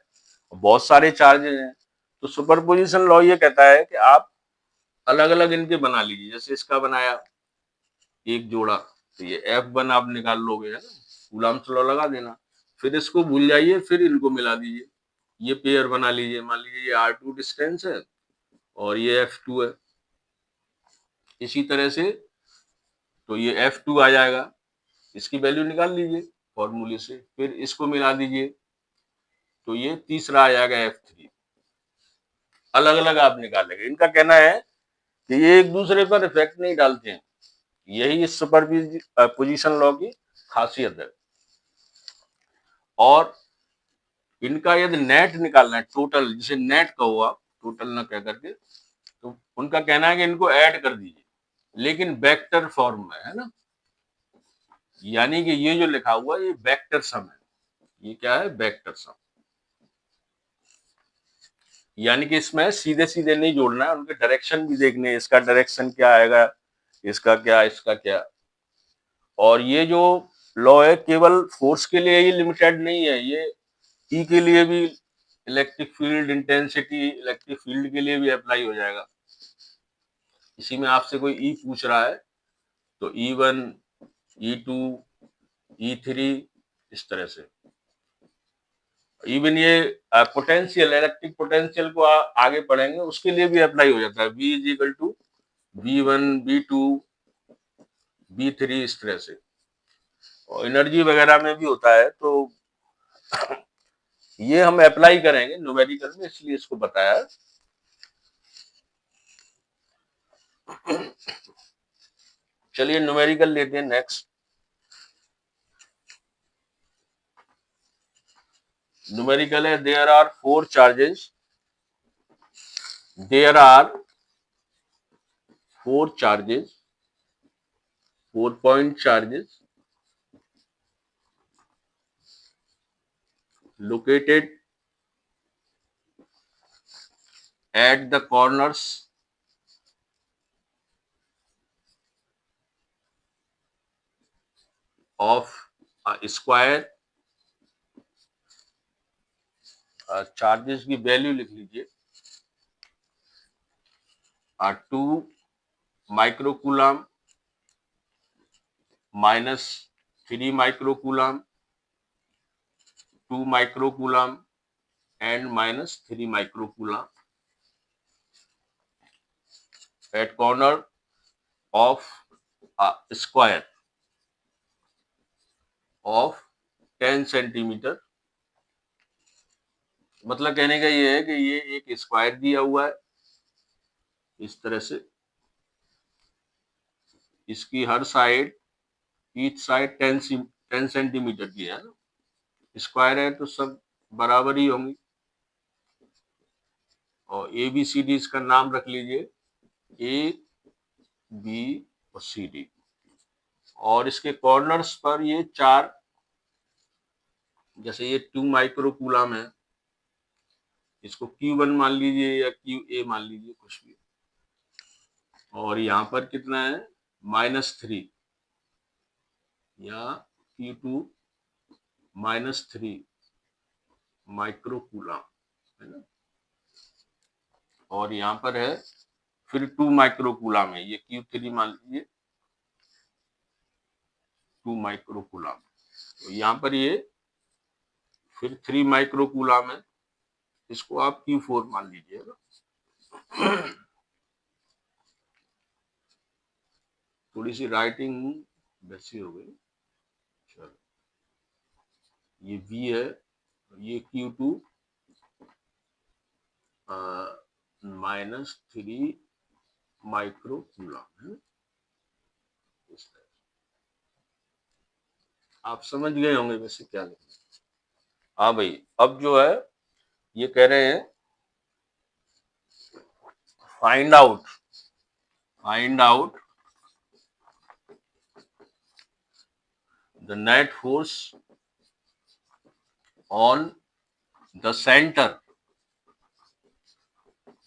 बहुत सारे चार्जेज हैं, तो सुपरपोजिशन लॉ ये कहता है कि आप अलग अलग इनके बना लीजिए। जैसे इसका बनाया एक जोड़ा, तो ये F1 आप निकाल लोगे, है ना, कूलम्ब्स लॉ लगा देना। फिर इसको भूल जाइए, फिर इनको मिला दीजिए, ये पेयर बना लीजिए। मान लीजिए ये R2 डिस्टेंस है और ये F2 है, इसी तरह से तो ये F2 आ जाएगा, इसकी वैल्यू निकाल लीजिए फॉर्मूले से, फिर इसको मिला दीजिए, तो ये तीसरा आ जाएगा F3। अलग अलग आप निकालेंगे। इनका कहना है कि ये एक दूसरे पर इफेक्ट नहीं डालते हैं, यही इस सुपर पोजिशन लॉ की खासियत है। और इनका यदि नेट निकालना है, टोटल, जिसे नेट कहो आप, टोटल ना कह करके, तो उनका कहना है कि इनको ऐड कर दीजिए, लेकिन वेक्टर फॉर्म में, है ना। यानी कि ये जो लिखा हुआ ये वेक्टर सम है। ये क्या है? Vector sum. यानी कि इसमें सीधे सीधे नहीं जोड़ना है, उनके डायरेक्शन भी देखने हैं, इसका डायरेक्शन क्या आएगा, इसका क्या, इसका क्या। और ये जो लॉ है केवल फोर्स के लिए ही लिमिटेड नहीं है, ये ई के लिए भी, electric field intensity, electric field के लिए भी अप्लाई हो जाएगा। इसी में आपसे कोई ई पूछ रहा है तो E1, E2, E3, इस तरह से। इवन ये पोटेंशियल, इलेक्ट्रिक पोटेंशियल को आगे पढ़ेंगे, उसके लिए भी अप्लाई हो जाता है। V is equal to V1, V2, V3, इस तरह से। और एनर्जी वगैरह में भी होता है, तो ये हम अप्लाई करेंगे न्यूमेरिकल में, इसलिए इसको बताया। चलिए न्यूमेरिकल लेते हैं नेक्स्ट। न्यूमेरिकल है, there are 4 charges, there are 4 charges, 4 point charges located at the corners of a square। चार्जेस की वैल्यू लिख लीजिए, 2 microcoulomb minus 3 microcoulomb, 2 microcoulomb and minus 3 microcoulomb at corner of a square of 10 centimetre. मतलब कहने का ये है कि ये एक स्क्वायर दिया हुआ है इस तरह से, इसकी हर साइड, ईच साइड 10 सेंटीमीटर की है ना। स्क्वायर है तो सब बराबर ही होंगी। और ABCD इसका नाम रख लीजिए, A, B और CD। और इसके कॉर्नर्स पर ये 4, जैसे ये 2 माइक्रोकूलम है, इसको Q1 मान लीजिए या QA मान लीजिए, कुछ भी। और यहाँ पर कितना है? -3, या Q2 -3 माइक्रोकूलम, है ना। और यहाँ पर है फिर 2 माइक्रोकूलम है, ये Q3 मान लीजिए, 2 माइक्रोकूलम। तो यहाँ पर ये फिर 3 माइक्रोकूलम है, इसको आप Q4 मान लीजिए ना। थोड़ी सी राइटिंग वैसी हो गई। चलो। ये V है, ये Q2 -3 माइक्रो कूलम है। इस तरह आप समझ गए होंगे वैसे क्या लिखना। हाँ भाई, अब जो है ये कह रहे हैं find out the net force on the centre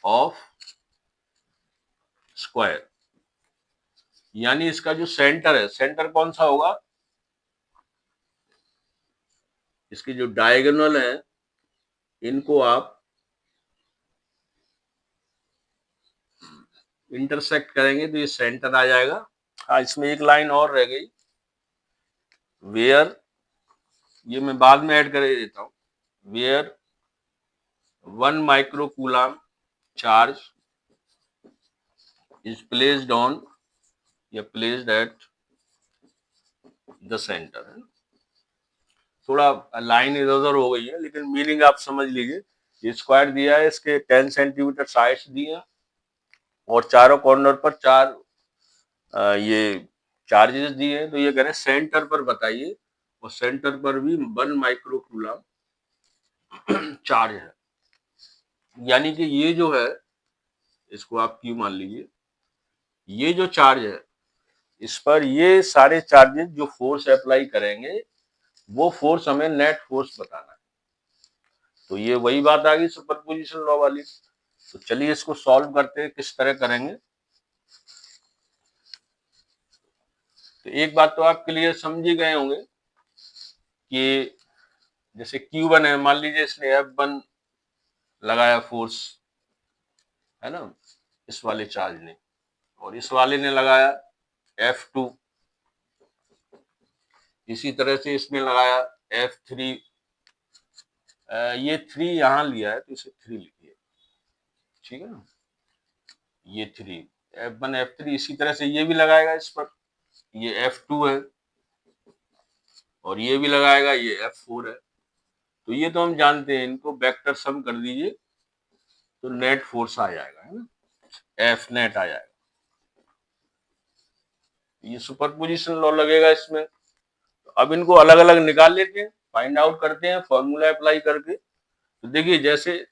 of square. यानी इसका जो सेंटर है, सेंटर कौन सा होगा, इसकी जो डायगोनल है इनको आप इंटरसेक्ट करेंगे तो ये सेंटर आ जाएगा। हाँ, इसमें एक लाइन और रह गई, वेयर, ये मैं बाद में ऐड कर देता हूँ, where 1 micro coulomb charge is placed on या placed at the center है। थोड़ा लाइन इधर उधर हो गई है लेकिन मीनिंग आप समझ लीजिए। ये स्क्वायर दिया है, इसके 10 सेंटीमीटर साइड्स दिए हैं और चारों कॉर्नर पर चार ये चार्जेस दिए हैं। तो ये कह रहे हैं सेंटर पर बताइए, और सेंटर पर भी 1 माइक्रो कूलम चार्ज है। यानी कि ये जो है, इसको आप क्यू मान लीजिए, ये जो चार्ज है इस पर ये सारे चार्जेस जो फोर्स अप्लाई करेंगे वो फोर्स हमें नेट फोर्स बताना है। तो ये वही बात आ गई सुपरपोजिशन लॉ वाली। तो चलिए इसको सॉल्व करते हैं, किस तरह करेंगे। तो एक बात तो आप क्लियर समझ ही गए होंगे कि जैसे Q1 है, मान लीजिए इसने F1 लगाया फोर्स, है ना, इस वाले चार्ज ने, और इस वाले ने लगाया F2, इसी तरह से इसने लगाया F3। ये 3 यहां लिया है तो इसे 3 लिखिए, ठीक है ना, ये 3 F1 F3, इसी तरह से ये भी लगाएगा इस पर, ये F2 है, और ये भी लगाएगा, ये F4 है। तो ये तो हम जानते हैं, इनको वेक्टर सम कर दीजिए तो नेट फोर्स आ जाएगा, है ना, F नेट आ जाएगा। ये सुपरपोजिशन लॉ लगेगा इसमें। तो अब इनको अलग अलग निकाल लेते हैं, फाइंड आउट करते हैं फॉर्मूला अप्लाई करके। तो देखिए जैसे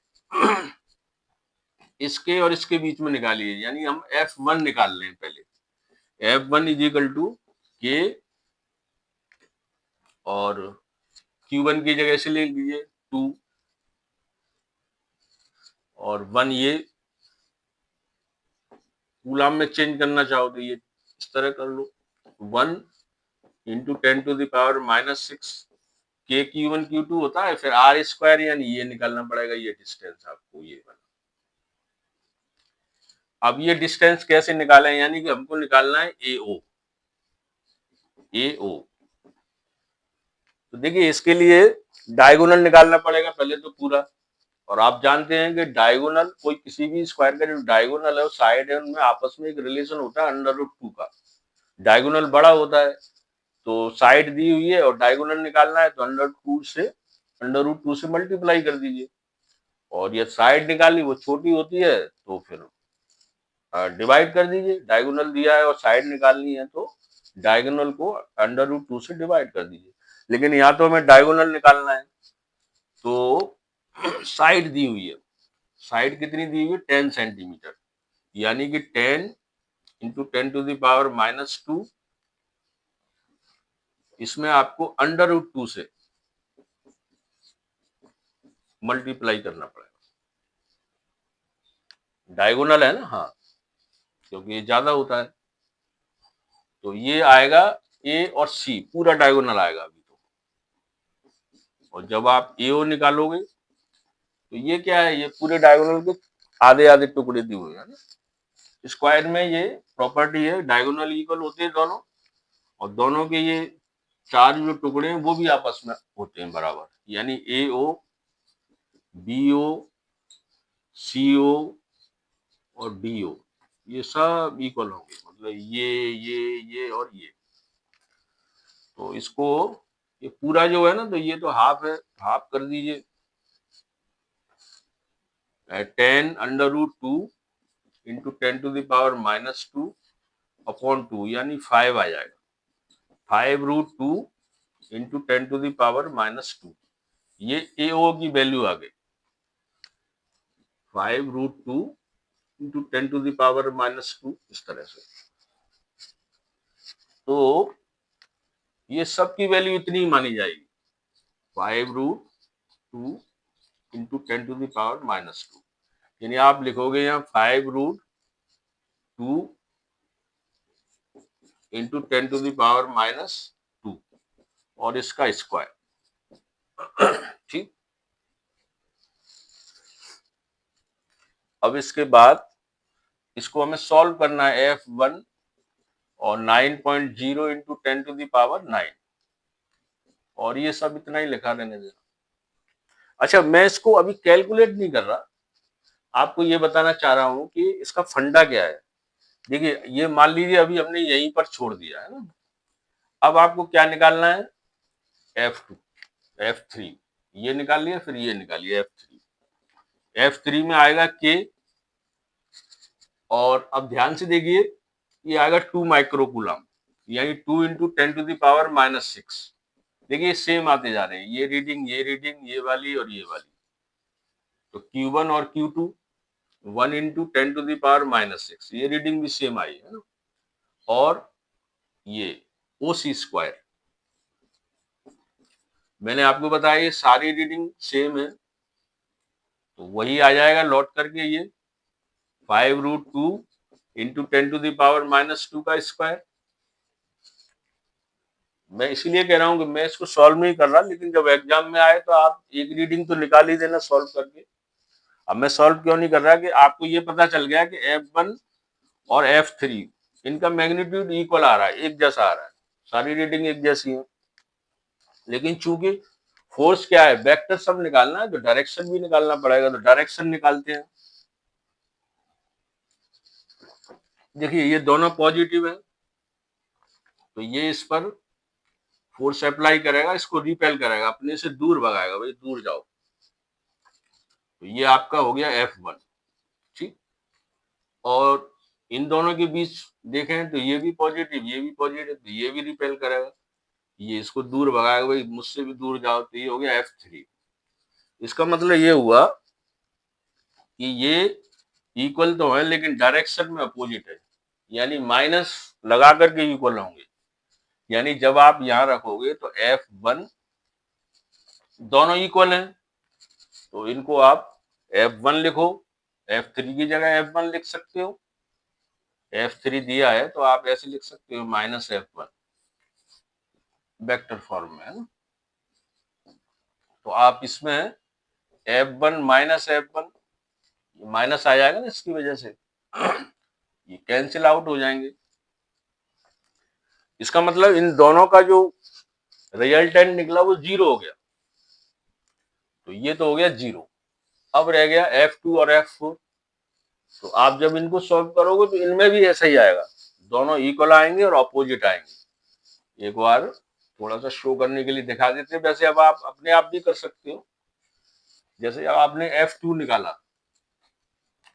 इसके और इसके बीच में निकालिए, यानी हम F1 निकाल लें पहले। F1 इज इक्वल टू के, और Q1 की जगह से ले लीजिए 2, और 1 ये कूलम में चेंज करना चाहो तो ये इस तरह कर लो, 1 इंटू 10⁻⁻�6 के Q1 Q2 होता है, फिर R स्क्वायर, यानी ये निकालना पड़ेगा, ये डिस्टेंस आपको ये वाला। अब ये डिस्टेंस कैसे निकालें, यानी कि हमको निकालना है AO। तो देखिए इसके लिए डायगोनल निकालना पड़ेगा पहले तो पूरा, और आप जानते हैं कि डायगोनल, कोई किसी भी स्क्वायर का जो डायगोनल है, साइड है, उनमें आपस में एक रिलेशन होता है √2 का। डायगोनल बड़ा होता है तो साइड दी हुई है और डायगोनल निकालना है तो √2 से मल्टीप्लाई कर दीजिए, और ये साइड निकालनी वो छोटी होती है तो फिर डिवाइड कर दीजिए। डायगोनल दिया है और साइड निकालनी है तो डायगोनल को √2 से डिवाइड कर दीजिए। लेकिन यहाँ तो हमें डायगोनल निकालना है, तो साइड दी हुई है, साइड कितनी दी हुई है, 10 सेंटीमीटर, यानी कि 10 इंटू 10⁻⁻², इसमें आपको √2 से मल्टीप्लाई करना पड़ेगा। डायगोनल है ना, हाँ, क्योंकि ये ज्यादा होता है। तो ये आएगा A और C, पूरा डायगोनल आएगा अभी तो। और जब आप AO निकालोगे तो ये क्या है, ये पूरे डायगोनल के आधे आधे टुकड़े दिए हुए हैं ना। स्क्वायर में ये प्रॉपर्टी है, डायगोनल इक्वल होते हैं दोनों, और दोनों के ये चार जो टुकड़े हैं वो भी आपस में होते हैं बराबर, यानी AO BO CO और DO ये सब इक्वल होंगे, मतलब ये और ये। तो इसको ये पूरा जो है ना, तो ये तो हाफ है, हाफ कर दीजिए। 10√2 इंटू 10⁻⁻2 अपॉन 2 यानी 5 आ जाएगा। 5√2 इंटू 10⁻⁻2, ये AO की वैल्यू आ गई। 5√2 इंटू 10⁻⁻2, इस तरह से। तो ये सब की वैल्यू इतनी मानी जाएगी, 5√2 इंटू 10⁻⁻2, यानी आप लिखोगे यहाँ 5√2 इंटू 10⁻⁻2 और इसका स्क्वायर। ठीक। अब इसके बाद इसको हमें सॉल्व करना है, F1 और 9.0 इंटू 10⁻⁹, और ये सब इतना ही लिखा रहने देना। अच्छा, मैं इसको अभी कैलकुलेट नहीं कर रहा, आपको ये बताना चाह रहा हूं कि इसका फंडा क्या है। देखिए, ये मान लीजिए अभी हमने यहीं पर छोड़ दिया है ना, अब आपको क्या निकालना है, F2, F3, ये निकाल लिया, फिर ये निकालिए F3 में आएगा K, और अब ध्यान से देखिए, ये आएगा 2 माइक्रोकूलम, यानी 2 इंटू 10⁻⁻6। देखिए सेम आते जा रहे हैं, ये रीडिंग, ये वाली और ये वाली। तो Q1 और Q2 1 इंटू 10⁻⁻6, ये रीडिंग भी सेम आई है ना। और ये OC², मैंने आपको बताया ये सारी रीडिंग सेम है, तो वही आ जाएगा लौट करके ये 5√2 इंटू 10⁻⁻2 का स्क्वायर। मैं इसलिए कह रहा हूं कि मैं इसको सॉल्व नहीं कर रहा, लेकिन जब एग्जाम में आए तो आप एक रीडिंग तो निकाल ही देना सॉल्व करके। अब मैं सॉल्व क्यों नहीं कर रहा कि आपको ये पता चल गया कि F1 और F3 इनका मैग्नीट्यूड इक्वल आ रहा है, एक जैसा आ रहा है, सारी रीडिंग एक जैसी है। लेकिन चूंकि फोर्स क्या है, वेक्टर सब निकालना है, तो डायरेक्शन भी निकालना पड़ेगा, तो डायरेक्शन निकालते हैं। देखिए ये दोनों पॉजिटिव है, तो ये इस पर फोर्स अप्लाई करेगा, इसको रिपेल करेगा, अपने से दूर भगाएगा, भाई दूर जाओ। तो ये आपका हो गया F1। ठीक। और इन दोनों के बीच देखें तो ये भी पॉजिटिव, ये भी पॉजिटिव, तो ये भी रिपेल करेगा, ये इसको दूर भगाएगा, भाई मुझसे भी दूर जाओ, तो ये हो गया F3। इसका मतलब ये हुआ कि ये इक्वल तो है लेकिन डायरेक्शन में अपोजिट है, यानी माइनस लगा करके इक्वल होंगे। यानी जब आप यहां रखोगे तो F1 दोनों इक्वल हैं, तो इनको आप F1 लिखो, F3 की जगह F1 लिख सकते हो। F3 दिया है तो आप ऐसे लिख सकते हो -F1, वेक्टर फॉर्म में है ना। तो आप इसमें F1 -F1, माइनस आ जाएगा ना इसकी वजह से, ये कैंसिल आउट हो जाएंगे। इसका मतलब इन दोनों का जो रिजल्टेंट निकला वो 0 हो गया, तो ये तो हो गया 0। अब रह गया F2 और F4। तो आप जब इनको सॉल्व करोगे तो इनमें भी ऐसा ही आएगा, दोनों इक्वल आएंगे और ऑपोजिट आएंगे। एक बार थोड़ा सा शो करने के लिए दिखा देते हैं, वैसे अब आप अपने आप भी कर सकते हो। जैसे अब आपने F2 निकाला,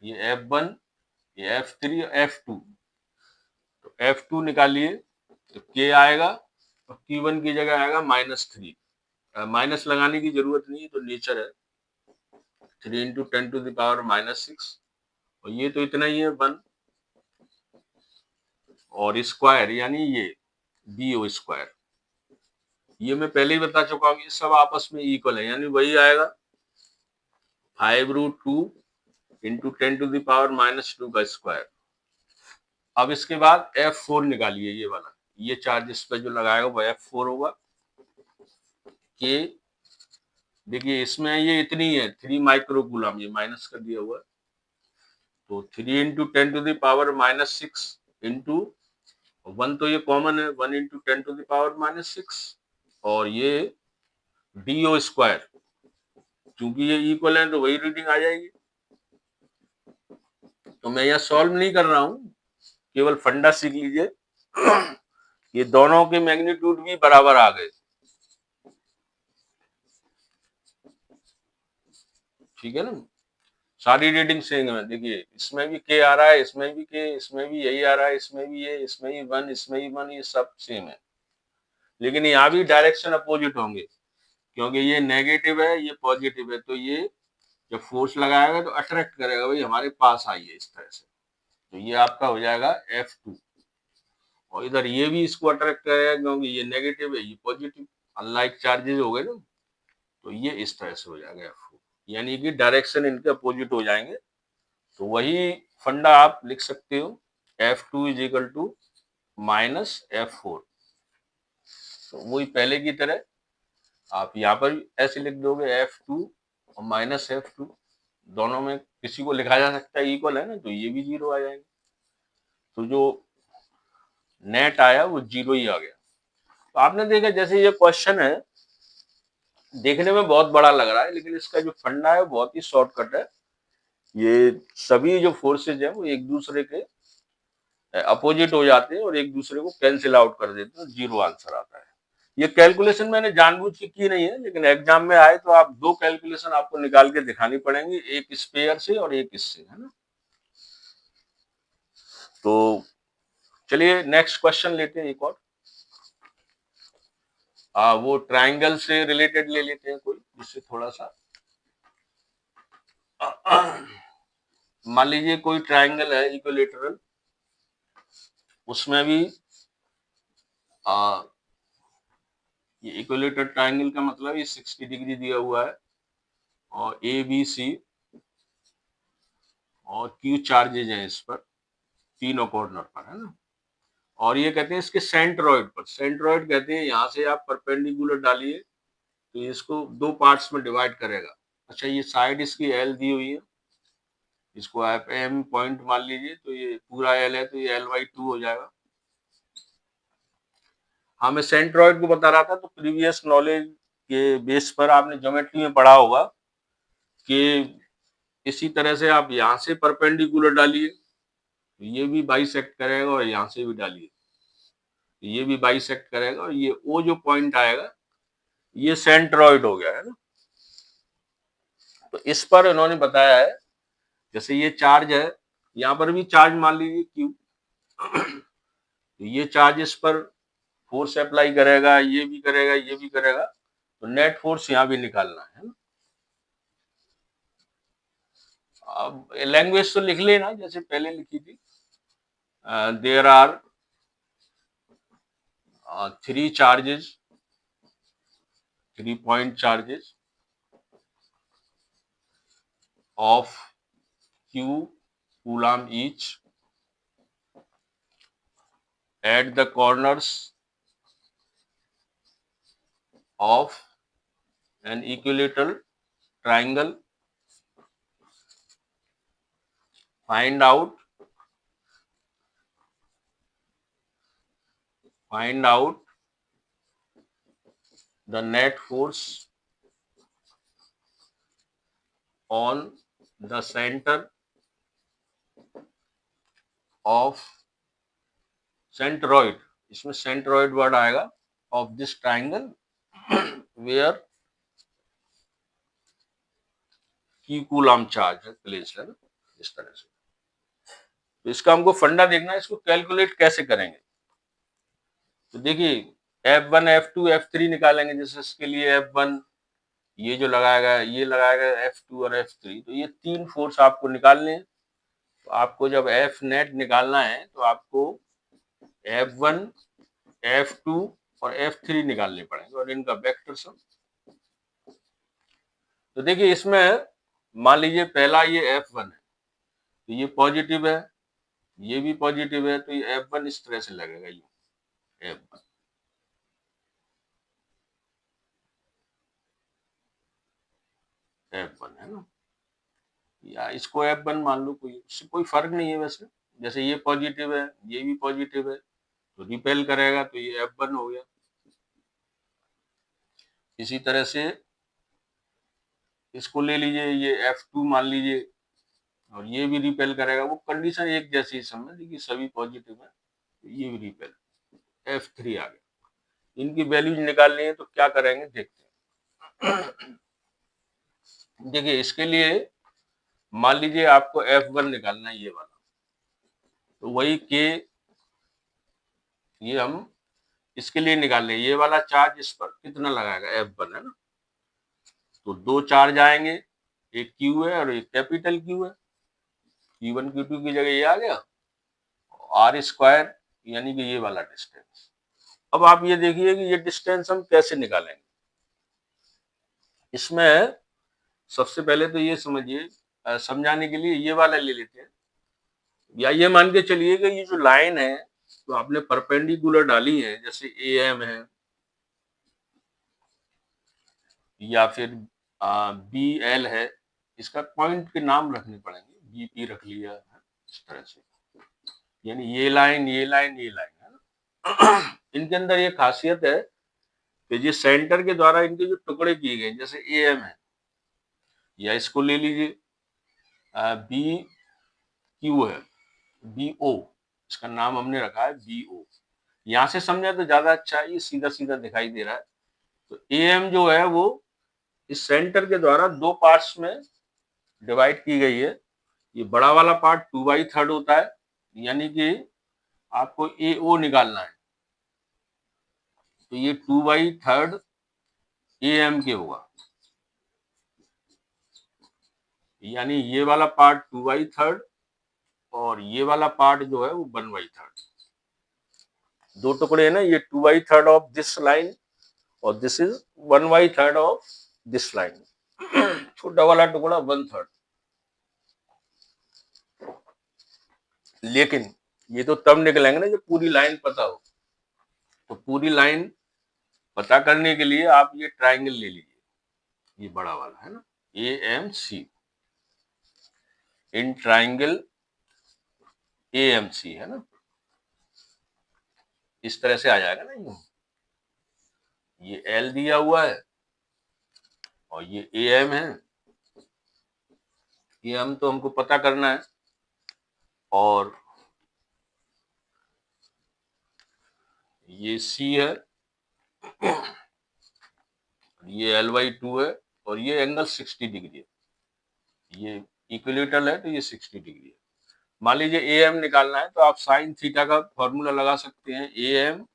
ये F1, ये F3 और F2, तो F2 निकालिए तो K आएगा और Q1 की जगह आएगा -3। माइनस लगाने की जरूरत नहीं, तो नेचर है 3 इंटू 10⁻⁻6, और ये तो इतना ही है 1, और स्क्वायर यानी ये BO², ये मैं पहले ही बता चुका हूँ, ये सब आपस में इक्वल है, यानी वही आएगा 5√2 इंटू 10⁻⁻2 का स्क्वायर। अब इसके बाद F4 निकालिए, ये वाला, ये चार्ज इस पर जो लगाएगा वो F4 होगा। के देखिए इसमें ये इतनी है 3 माइक्रोकूलम, ये माइनस कर दिया हुआ है, तो 3 इंटू 10⁻⁻6 इंटू 1, तो ये कॉमन है, 1 इंटू 10⁻⁻6, और ये DO², चूंकि ये इक्वल है तो वही रीडिंग आ जाएगी। तो मैं यहाँ सॉल्व नहीं कर रहा हूं, केवल फंडा सीख लीजिए। ये दोनों के मैग्नीट्यूड भी बराबर आ गए, ठीक है ना, सारी रीडिंग सेम है। देखिए इसमें भी के आ रहा है, इसमें भी के, इसमें भी यही आ रहा है, इसमें भी ये, इसमें भी वन, इसमें भी वन, ये सब सेम है। लेकिन यहाँ भी डायरेक्शन अपोजिट होंगे, क्योंकि ये नेगेटिव है, ये पॉजिटिव है, तो ये जब फोर्स लगाएगा तो अट्रैक्ट करेगा, भाई हमारे पास आइए, इस तरह से। तो ये आपका हो जाएगा F2। और इधर ये भी इसको अट्रैक्ट करेगा, क्योंकि ये नेगेटिव है, ये पॉजिटिव, अनलाइक चार्जेस हो गए ना। तो ये इस तरह से हो जाएगा F4, यानी कि डायरेक्शन इनके अपोजिट हो जाएंगे। तो वही फंडा आप लिख सकते हो, F2 is equal to minus F4। तो वही पहले की तरह आप यहाँ पर ऐसे लिख दोगे, F2 और माइनस F2, दोनों में किसी को लिखा जा सकता है, इक्वल है ना, तो ये भी जीरो आ जाएंगे। तो जो नेट आया वो जीरो ही आ गया। तो आपने देखा, जैसे ये क्वेश्चन है, देखने में बहुत बड़ा लग रहा है, लेकिन इसका जो फंडा है वो बहुत ही शॉर्टकट है। ये सभी जो फोर्सेज है वो एक दूसरे के अपोजिट हो जाते हैं और एक दूसरे को कैंसिल आउट कर देते हैं, जीरो आंसर आता है। ये कैलकुलेशन मैंने जानबूझ के की नहीं है, लेकिन एग्जाम में आए तो आप दो कैलकुलेशन आपको निकाल के दिखानी पड़ेंगी, एक स्पेयर से और एक इससे, है ना। तो चलिए नेक्स्ट क्वेश्चन लेते हैं एक और। वो ट्राइंगल से रिलेटेड ले लेते हैं कोई, जिससे थोड़ा सा मान लीजिए कोई ट्राइंगल है इक्विलेटरल, उसमें भी ये इक्विलेटरल ट्राइंगल का मतलब ये 60 डिग्री दिया हुआ है, और ए बी सी और क्यू चार्जेज हैं इस पर, तीनों कॉर्नर पर, है ना। और ये कहते हैं इसके सेंट्रोइड पर, सेंट्रोइड कहते हैं यहाँ से आप परपेंडिकुलर डालिए तो इसको दो पार्ट्स में डिवाइड करेगा। अच्छा, ये साइड इसकी एल दी हुई है, इसको आप एम पॉइंट मान लीजिए, तो ये पूरा एल है, तो ये L/2 हो जाएगा। हाँ, मैं सेंट्रोइड को बता रहा था, तो प्रीवियस नॉलेज के बेस पर आपने ज्योमेट्री में पढ़ा होगा कि इसी तरह से आप यहाँ से परपेंडिकुलर डालिए तो ये भी बाइसेक्ट करेगा, और यहाँ से भी डालिए तो ये भी बाइसेक्ट करेगा, और ये ओ जो पॉइंट आएगा ये सेंट्रोइड हो गया, है ना। तो इस पर इन्होंने बताया है, जैसे ये चार्ज है, यहाँ पर भी चार्ज मान लीजिए क्यू, तो ये चार्ज इस पर फोर्स अप्लाई करेगा, ये भी करेगा, ये भी करेगा, तो नेट फोर्स यहाँ भी निकालना है ना। अब लैंग्वेज तो लिख लेना जैसे पहले लिखी थी। There are 3 charges, 3-point charges of q coulomb each at the corners of an equilateral triangle. Find out the net force on the center of centroid, इसमें centroid वर्ड आएगा, of this triangle where q coulomb charge है place, है ना, इस तरह से। तो इसका हमको फंडा देखना है, इसको कैलकुलेट कैसे करेंगे। तो देखिए F1 F2 F3 निकालेंगे, जैसे इसके लिए F1 ये जो लगाएगा, ये लगाएगा F2 और F3, तो ये तीन फोर्स आपको निकालने हैं। तो आपको जब F नेट निकालना है तो आपको F1 F2 और F3 निकालने पड़ेंगे, और इनका वेक्टर सम। तो देखिए इसमें मान लीजिए पहला ये F1 है, तो ये पॉजिटिव है, ये भी पॉजिटिव है, तो ये F1 इस तरह से लगेगा, ये F1, F1 है ना, या इसको F1 मान लो, कोई फर्क नहीं है वैसे। जैसे ये पॉजिटिव है, ये भी पॉजिटिव है, तो रिपेल करेगा, तो ये F1 हो गया। इसी तरह से इसको ले लीजिए, ये F2 मान लीजिए, और ये भी रिपेल करेगा, वो कंडीशन एक जैसी समझ लीजिए, सभी पॉजिटिव है, तो ये भी रिपेल, F3 आ गया। इनकी वैल्यूज निकालनी है, तो क्या करेंगे देखते हैं। देखिए इसके लिए मान लीजिए आपको F1 निकालना है ये वाला, तो वही के ये हम इसके लिए निकाल लें, ये वाला चार्ज इस पर कितना लगाएगा F1 है ना, तो दो चार्ज आएंगे, एक Q है और एक कैपिटल Q है, Q1 Q2 की जगह ये आ गया, R स्क्वायर यानी कि ये वाला डिस्टेंस। अब आप ये देखिए कि ये डिस्टेंस हम कैसे निकालेंगे। इसमें सबसे पहले तो ये समझिए, समझाने के लिए ये वाला ले लेते हैं, या ये मान के चलिए कि ये जो लाइन है तो आपने परपेंडिकुलर डाली है, जैसे ए एम है या फिर बी एल है, इसका पॉइंट के नाम रखने पड़ेंगे, बी पी रख लिया है इस तरह से, यानी ये लाइन ये लाइन ये लाइन है ना। इनके अंदर ये खासियत है कि ये सेंटर के द्वारा इनके जो टुकड़े किए गए, जैसे ए एम है, या इसको ले लीजिए बी क्यू है, बी ओ, इसका नाम हमने रखा है बी ओ। यहां से समझा तो ज्यादा अच्छा है, ये सीधा सीधा दिखाई दे रहा है। तो ए एम जो है वो इस सेंटर के द्वारा दो पार्ट्स में डिवाइड की गई है। ये बड़ा वाला पार्ट 2/3 होता है, यानी कि आपको ए ओ निकालना है, तो ये 2/3 ए एम के होगा, यानी ये वाला पार्ट 2/3 और ये वाला पार्ट जो है वो 1/3। दो टुकड़े है ना, ये 2/3 ऑफ दिस लाइन और this is 1/3 of this line. छोटा वाला टुकड़ा 1/3। लेकिन ये तो तब निकलेंगे ना जब पूरी लाइन पता हो। तो पूरी लाइन पता करने के लिए आप ये ट्राइंगल ले लीजिए, ये बड़ा वाला है ना, A M C, in triangle A M C है ना, इस तरह से आ जाएगा ना। ये एल दिया हुआ है और ये ए एम है, ए एम तो हमको पता करना है, और ये सी है, ये L/2 है, और ये एंगल 60 डिग्री है, ये इक्विलेटरल है तो ये 60 डिग्री है। मान लीजिए ए एम निकालना है तो आप साइन थीटा का फॉर्मूला लगा सकते हैं, A M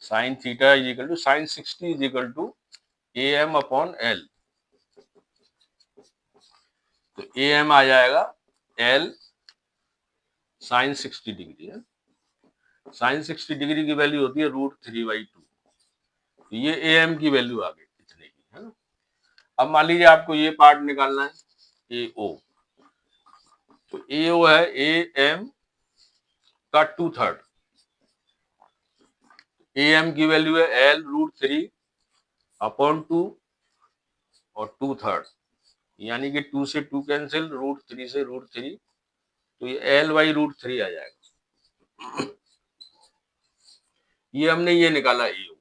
sine theta is equal to sine 60 is equal to A M upon L. तो ए एम आ जाएगा एल साइन 60 डिग्री है, साइन 60 डिग्री की वैल्यू होती है √3/2। तो ये ए एम की वैल्यू आ गई इतने की है ना। अब मान लीजिए आपको ये पार्ट निकालना है ए ओ, तो ए ओ है ए एम का 2/3, ए एम की वैल्यू है L√3/2 और 2/3, यानी कि 2 से 2 कैंसिल, √3 से √3, तो ये L/√3 आ जाएगा। ये हमने ये निकाला ए ओ,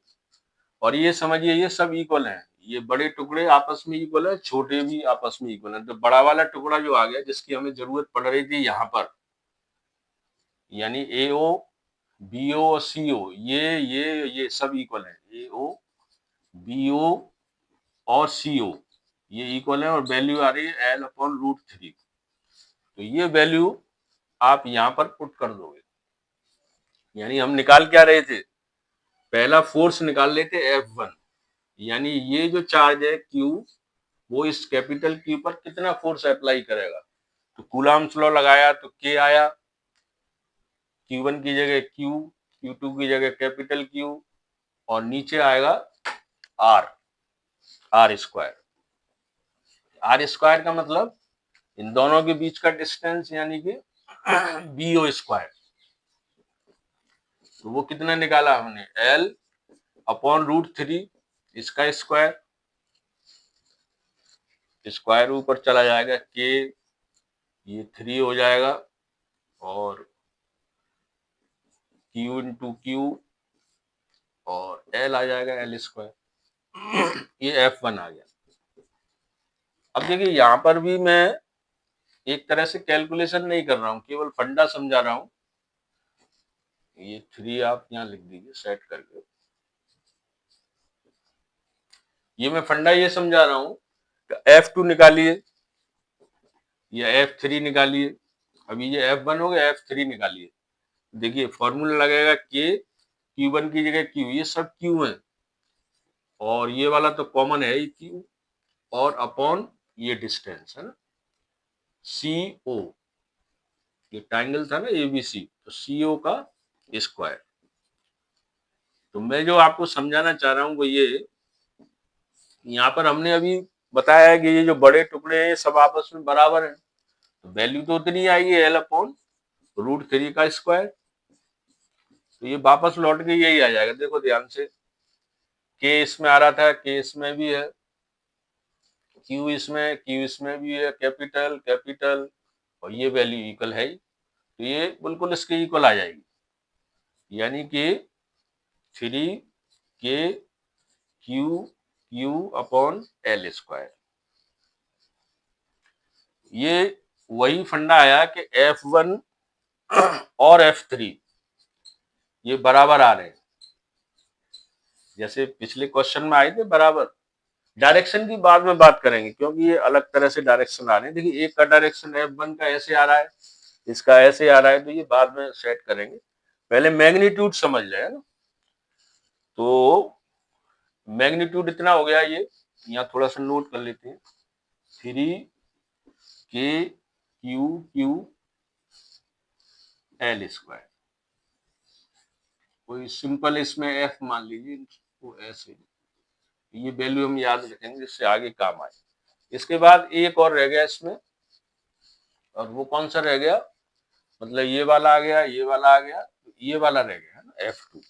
और ये समझिए ये सब इक्वल हैं, ये बड़े टुकड़े आपस में इक्वल है, छोटे भी आपस में इक्वल है। तो बड़ा वाला टुकड़ा जो आ गया जिसकी हमें जरूरत पड़ रही थी यहाँ पर, यानी ए ओ बी ओ और सी ओ, ये सब इक्वल है, ए ओ बी ओ और सी ओ ये इक्वल है, और वैल्यू आ रही है L/√3। तो ये वैल्यू आप यहाँ पर पुट कर दोगे, यानी हम निकाल क्या रहे थे, पहला फोर्स निकाल लेते F1, यानी ये जो चार्ज है Q वो इस कैपिटल Q पर कितना फोर्स अप्लाई करेगा। तो कूलम्ब्स लॉ लगाया तो K आया, Q1 की जगह Q, Q2 की जगह कैपिटल Q, और नीचे आएगा R, R square. R square का मतलब इन दोनों के बीच का डिस्टेंस, यानी कि बी ओ स्क्वायर। तो वो कितना निकाला हमने, L/√3, इसका स्क्वायर, स्क्वायर ऊपर चला जाएगा, K ये 3 हो जाएगा, और Q इंटू Q, और L आ जाएगा L²। ये F1 आ गया। अब देखिए यहाँ पर भी मैं एक तरह से कैलकुलेशन नहीं कर रहा हूँ, केवल फंडा समझा रहा हूँ। ये 3 आप यहाँ लिख दीजिए सेट करके, ये मैं फंडा ये समझा रहा हूं कि F2 निकालिए या F3 निकालिए। अभी ये F1 हो गया, F3 निकालिए। देखिए फॉर्मूला लगेगा K, Q1 की जगह Q, ये सब Q है और ये वाला तो कॉमन है ही Q, और अपॉन ये डिस्टेंस है ना CO, ये ट्राइंगल था ना ABC, तो CO का स्क्वायर। तो मैं जो आपको समझाना चाह रहा हूं वो ये, यहाँ पर हमने अभी बताया है कि ये जो बड़े टुकड़े हैं सब आपस में बराबर हैं, तो वैल्यू तो उतनी आएगी L अपॉन √3 का स्क्वायर। तो ये वापस लौट के यही आ जाएगा। देखो ध्यान से, K इसमें आ रहा था, K इसमें भी है, Q इसमें भी है, कैपिटल कैपिटल, और ये वैल्यू इक्वल है ही, तो ये बिल्कुल इसके इक्वल आ जाएगी, यानी कि 3KQ अपॉन L स्क्वायर। ये वही फंडा आया कि F1 और F3 ये बराबर आ रहे हैं, जैसे पिछले क्वेश्चन में आए थे बराबर। डायरेक्शन की बाद में बात करेंगे क्योंकि ये अलग तरह से डायरेक्शन आ रहे हैं। देखिए एक का डायरेक्शन F1 का ऐसे आ रहा है, इसका ऐसे आ रहा है, तो ये बाद में सेट करेंगे, पहले मैग्नीट्यूड समझ लें ना। तो मैग्नीट्यूड इतना हो गया, ये यहाँ थोड़ा सा नोट कर लेते हैं, 3KQ L स्क्वायर। कोई सिंपल इसमें F मान लीजिए, इसको ऐसे, ये वैल्यू हम याद रखेंगे जिससे आगे काम आए। इसके बाद एक और रह गया इसमें, और वो कौन सा रह गया, मतलब ये वाला आ गया, ये वाला आ गया, ये वाला रह गया है ना F2।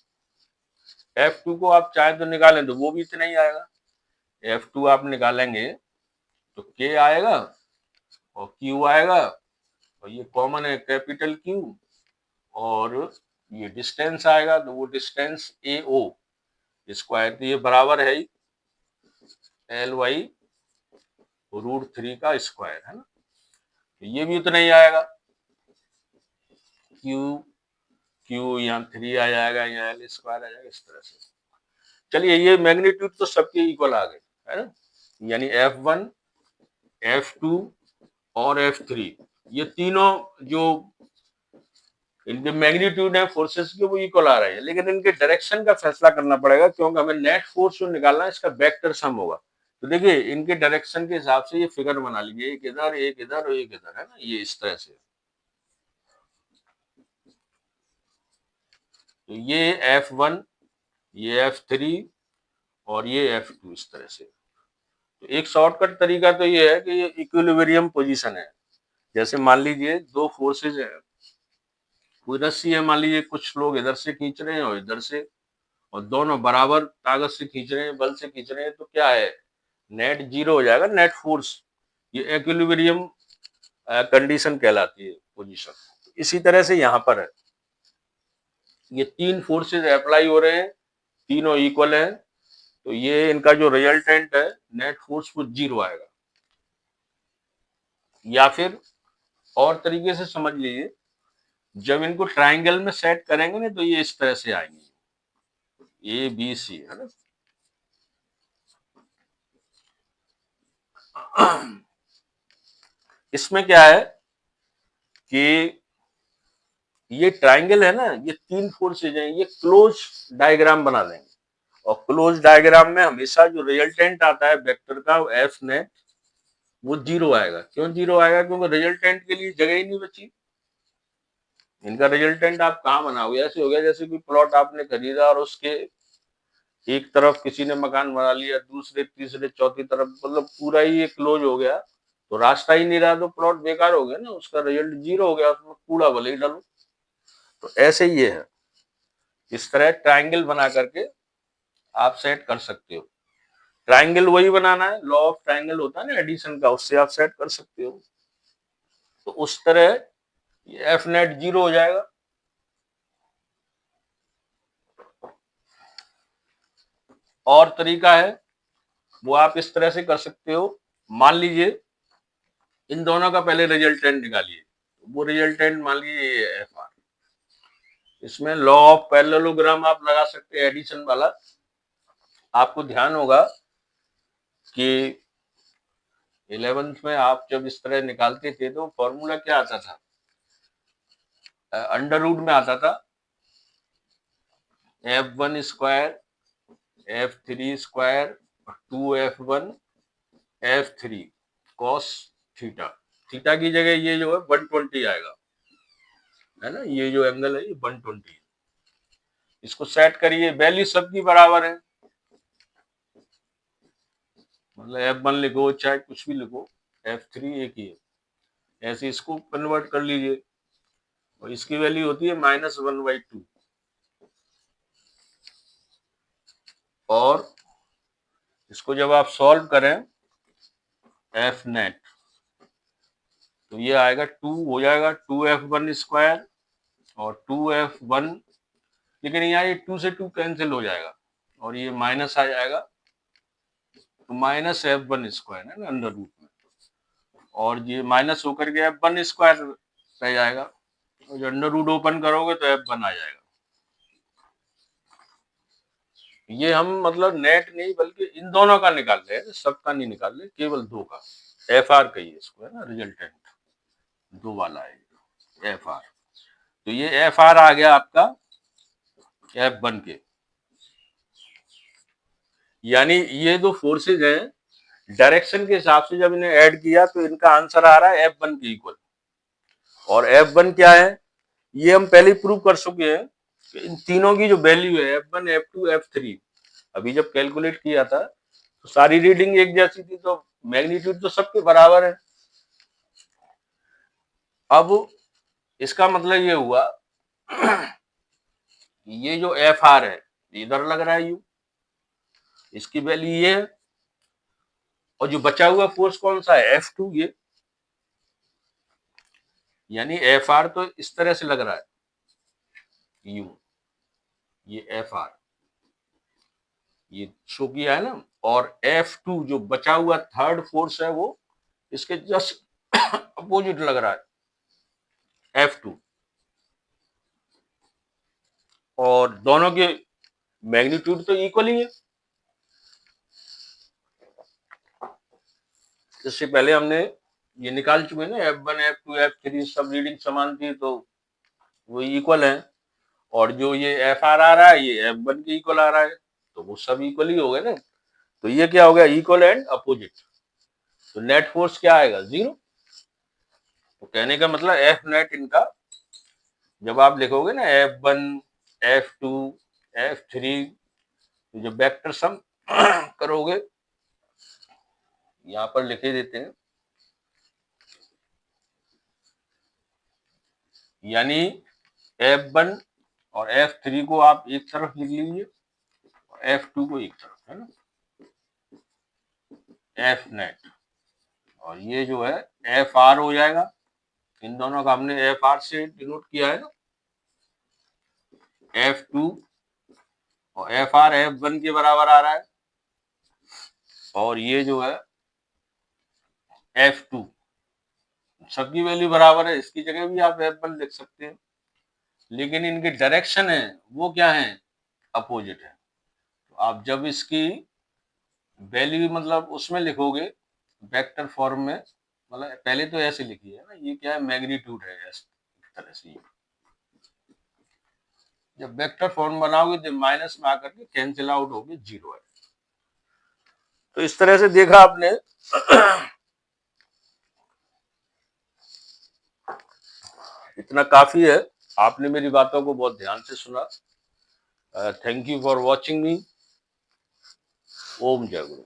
F2 को आप चाहे तो निकालें तो वो भी इतना ही आएगा। F2 आप निकालेंगे तो K आएगा और Q आएगा, और ये कॉमन है कैपिटल Q, और ये डिस्टेंस आएगा तो वो डिस्टेंस AO स्क्वायर, तो ये बराबर है ही L/√3 का स्क्वायर है ना, तो ये भी उतना ही आएगा। Q यहाँ 3 आ जाएगा, यहाँ L स्क्वायर आ जाएगा, इस तरह से। चलिए ये मैग्नीट्यूड तो सबके इक्वल आ गए है ना, यानी F1, F2 और F3 ये तीनों जो इनके मैग्नीट्यूड है फोर्सेस के वो इक्वल आ रहे हैं, लेकिन इनके डायरेक्शन का फैसला करना पड़ेगा क्योंकि हमें नेट फोर्स जो निकालना है इसका वेक्टर सम होगा। तो देखिए इनके डायरेक्शन के हिसाब से ये फिगर बना लीजिए, एक इधर एक इधर और एक इधर है ना, ये इस तरह से। तो ये F1, ये F3 और ये F2 इस तरह से। तो एक शॉर्टकट तरीका तो ये है कि ये इक्विलिब्रियम पोजीशन है। जैसे मान लीजिए दो फोर्सेज है, कोई रस्सी है, मान लीजिए कुछ लोग इधर से खींच रहे हैं और इधर से, और दोनों बराबर ताकत से खींच रहे हैं, बल से खींच रहे हैं, तो क्या है, नेट जीरो हो जाएगा, नेट फोर्स। ये इक्विलिब्रियम कंडीशन कहलाती है पोजीशन। इसी तरह से यहाँ पर है, ये तीन फोर्सेज अप्लाई हो रहे हैं, तीनों इक्वल हैं, तो ये इनका जो रिजल्टेंट है नेट फोर्स वो जीरो आएगा। या फिर और तरीके से समझ लीजिए, जब इनको ट्राइंगल में सेट करेंगे ना तो ये इस तरह से आएंगे, ABC है ना। इसमें क्या है कि ये ट्राइंगल है ना, ये तीन फोर्सेज हैं, ये क्लोज डायग्राम बना देंगे, और क्लोज डायग्राम में हमेशा जो रिजल्टेंट आता है वेक्टर का F नेट वो जीरो आएगा। क्यों जीरो आएगा, क्योंकि रिजल्टेंट के लिए जगह ही नहीं बची। इनका रिजल्टेंट आप कहाँ बनाओगे, ऐसे हो गया जैसे कोई प्लॉट आपने खरीदा और उसके एक तरफ किसी ने मकान बना लिया, दूसरे तीसरे चौथी तरफ, मतलब पूरा ही ये क्लोज हो गया, तो रास्ता ही नहीं रहा, तो प्लॉट बेकार हो गया ना, उसका रिजल्ट जीरो हो गया, उसमें कूड़ा भले ही डालो। तो ऐसे ही ये है, इस तरह ट्राइंगल बना करके आप सेट कर सकते हो। ट्राइंगल वही बनाना है, लॉ ऑफ ट्राइंगल होता है ना एडिशन का, उससे आप सेट कर सकते हो। तो उस तरह एफ नेट जीरो हो जाएगा। और तरीका है वो आप इस तरह से कर सकते हो, मान लीजिए इन दोनों का पहले रिजल्टेंट निकालिए, वो रिजल्टेंट मान लीजिए ये एफ आर, इसमें लॉ ऑफ पैरेललोग्राम आप लगा सकते हैं एडिशन वाला। आपको ध्यान होगा कि 11th में आप जब इस तरह निकालते थे तो फॉर्मूला क्या आता था, अंडर रूट में आता था f1 square f3 square 2f1 f3 cos theta. Theta की जगह ये जो है 120 आएगा, है ना, ये जो एंगल है ये 120। इसको सेट करिए, वैल्यू सबकी बराबर है, मतलब f1 लिखो चाहे कुछ भी लिखो, f3 एक ही है। ऐसे इसको कन्वर्ट कर लीजिए और इसकी वैल्यू होती है -1/2। और इसको जब आप सॉल्व करें एफ नेट तो ये आएगा 2 हो जाएगा 2f1 स्क्वायर और 2f1, लेकिन यहाँ ये 2 से 2 कैंसिल हो जाएगा और ये माइनस आ जाएगा, तो -f1 स्क्वायर है ना अंडर रूट में, और ये माइनस होकर के f1 स्क्वायर रह जाएगा, और जो अंडर रूट ओपन करोगे तो f1 आ जाएगा। ये हम मतलब नेट नहीं बल्कि इन दोनों का निकाल रहे हैं, सबका नहीं निकाल रहे, केवल दो का, एफ आर कहिए इसको, है ना, रिजल्टेंट दो वाला है एफ आर। तो ये एफ आर आ गया आपका F1 के, यानी ये दो फोर्सेज हैं, डायरेक्शन के हिसाब से जब इन्हें ऐड किया तो इनका आंसर आ रहा है F1 के इक्वल। और F1 क्या है ये हम पहले प्रूव कर चुके हैं कि इन तीनों की जो वैल्यू है F1 F2 F3, अभी जब कैलकुलेट किया था तो सारी रीडिंग एक जैसी थी, तो मैग्नीट्यूड तो सबके बराबर है। अब इसका मतलब ये हुआ ये जो एफ आर है इधर लग रहा है यू, इसकी वैल्यू ये है, और जो बचा हुआ फोर्स कौन सा है F2 ये, यानी एफ आर तो इस तरह से लग रहा है यू, ये एफ आर ये शो किया है ना, और F2 जो बचा हुआ थर्ड फोर्स है वो इसके जस्ट अपोजिट लग रहा है F2, और दोनों के मैग्नीट्यूड तो इक्वल ही है। इससे पहले हमने ये निकाल चुके हैं ना F1 F2 F3 सब रीडिंग समान थी तो वो इक्वल है, और जो ये एफ आर आ रहा है ये F1 के इक्वल आ रहा है, तो वो सब इक्वल ही हो गए ना। तो ये क्या हो गया, इक्वल एंड अपोजिट, तो नेट फोर्स क्या आएगा, 0। तो कहने का मतलब एफ नेट इनका जब आप लिखोगे ना F1 F2 F3, तो जब वेक्टर सम करोगे, यहाँ पर लिखे देते हैं, यानी F1 और F3 को आप एक तरफ लिख लीजिए और F2 को एक तरफ, है ना, एफ नेट, और ये जो है एफ आर हो जाएगा, इन दोनों का हमने एफ आर से डिनोट किया है ना, F2 और एफ आर F1 के बराबर आ रहा है, और ये जो है F2 सबकी वैल्यू बराबर है, इसकी जगह भी आप F1 लिख सकते हैं, लेकिन इनकी डायरेक्शन है वो क्या है, अपोजिट है। तो आप जब इसकी वैल्यू मतलब उसमें लिखोगे वेक्टर फॉर्म में, मतलब पहले तो ऐसे लिखिए ना, ये क्या है मैग्नीट्यूड है, ऐसे इस तरह से जब वेक्टर फॉर्म बनाओगे तो माइनस में आकर के कैंसिल आउट होगी, 0 है। तो इस तरह से देखा आपने इतना काफी है, आपने मेरी बातों को बहुत ध्यान से सुना। Thank you for watching me. ओम जय गुरु।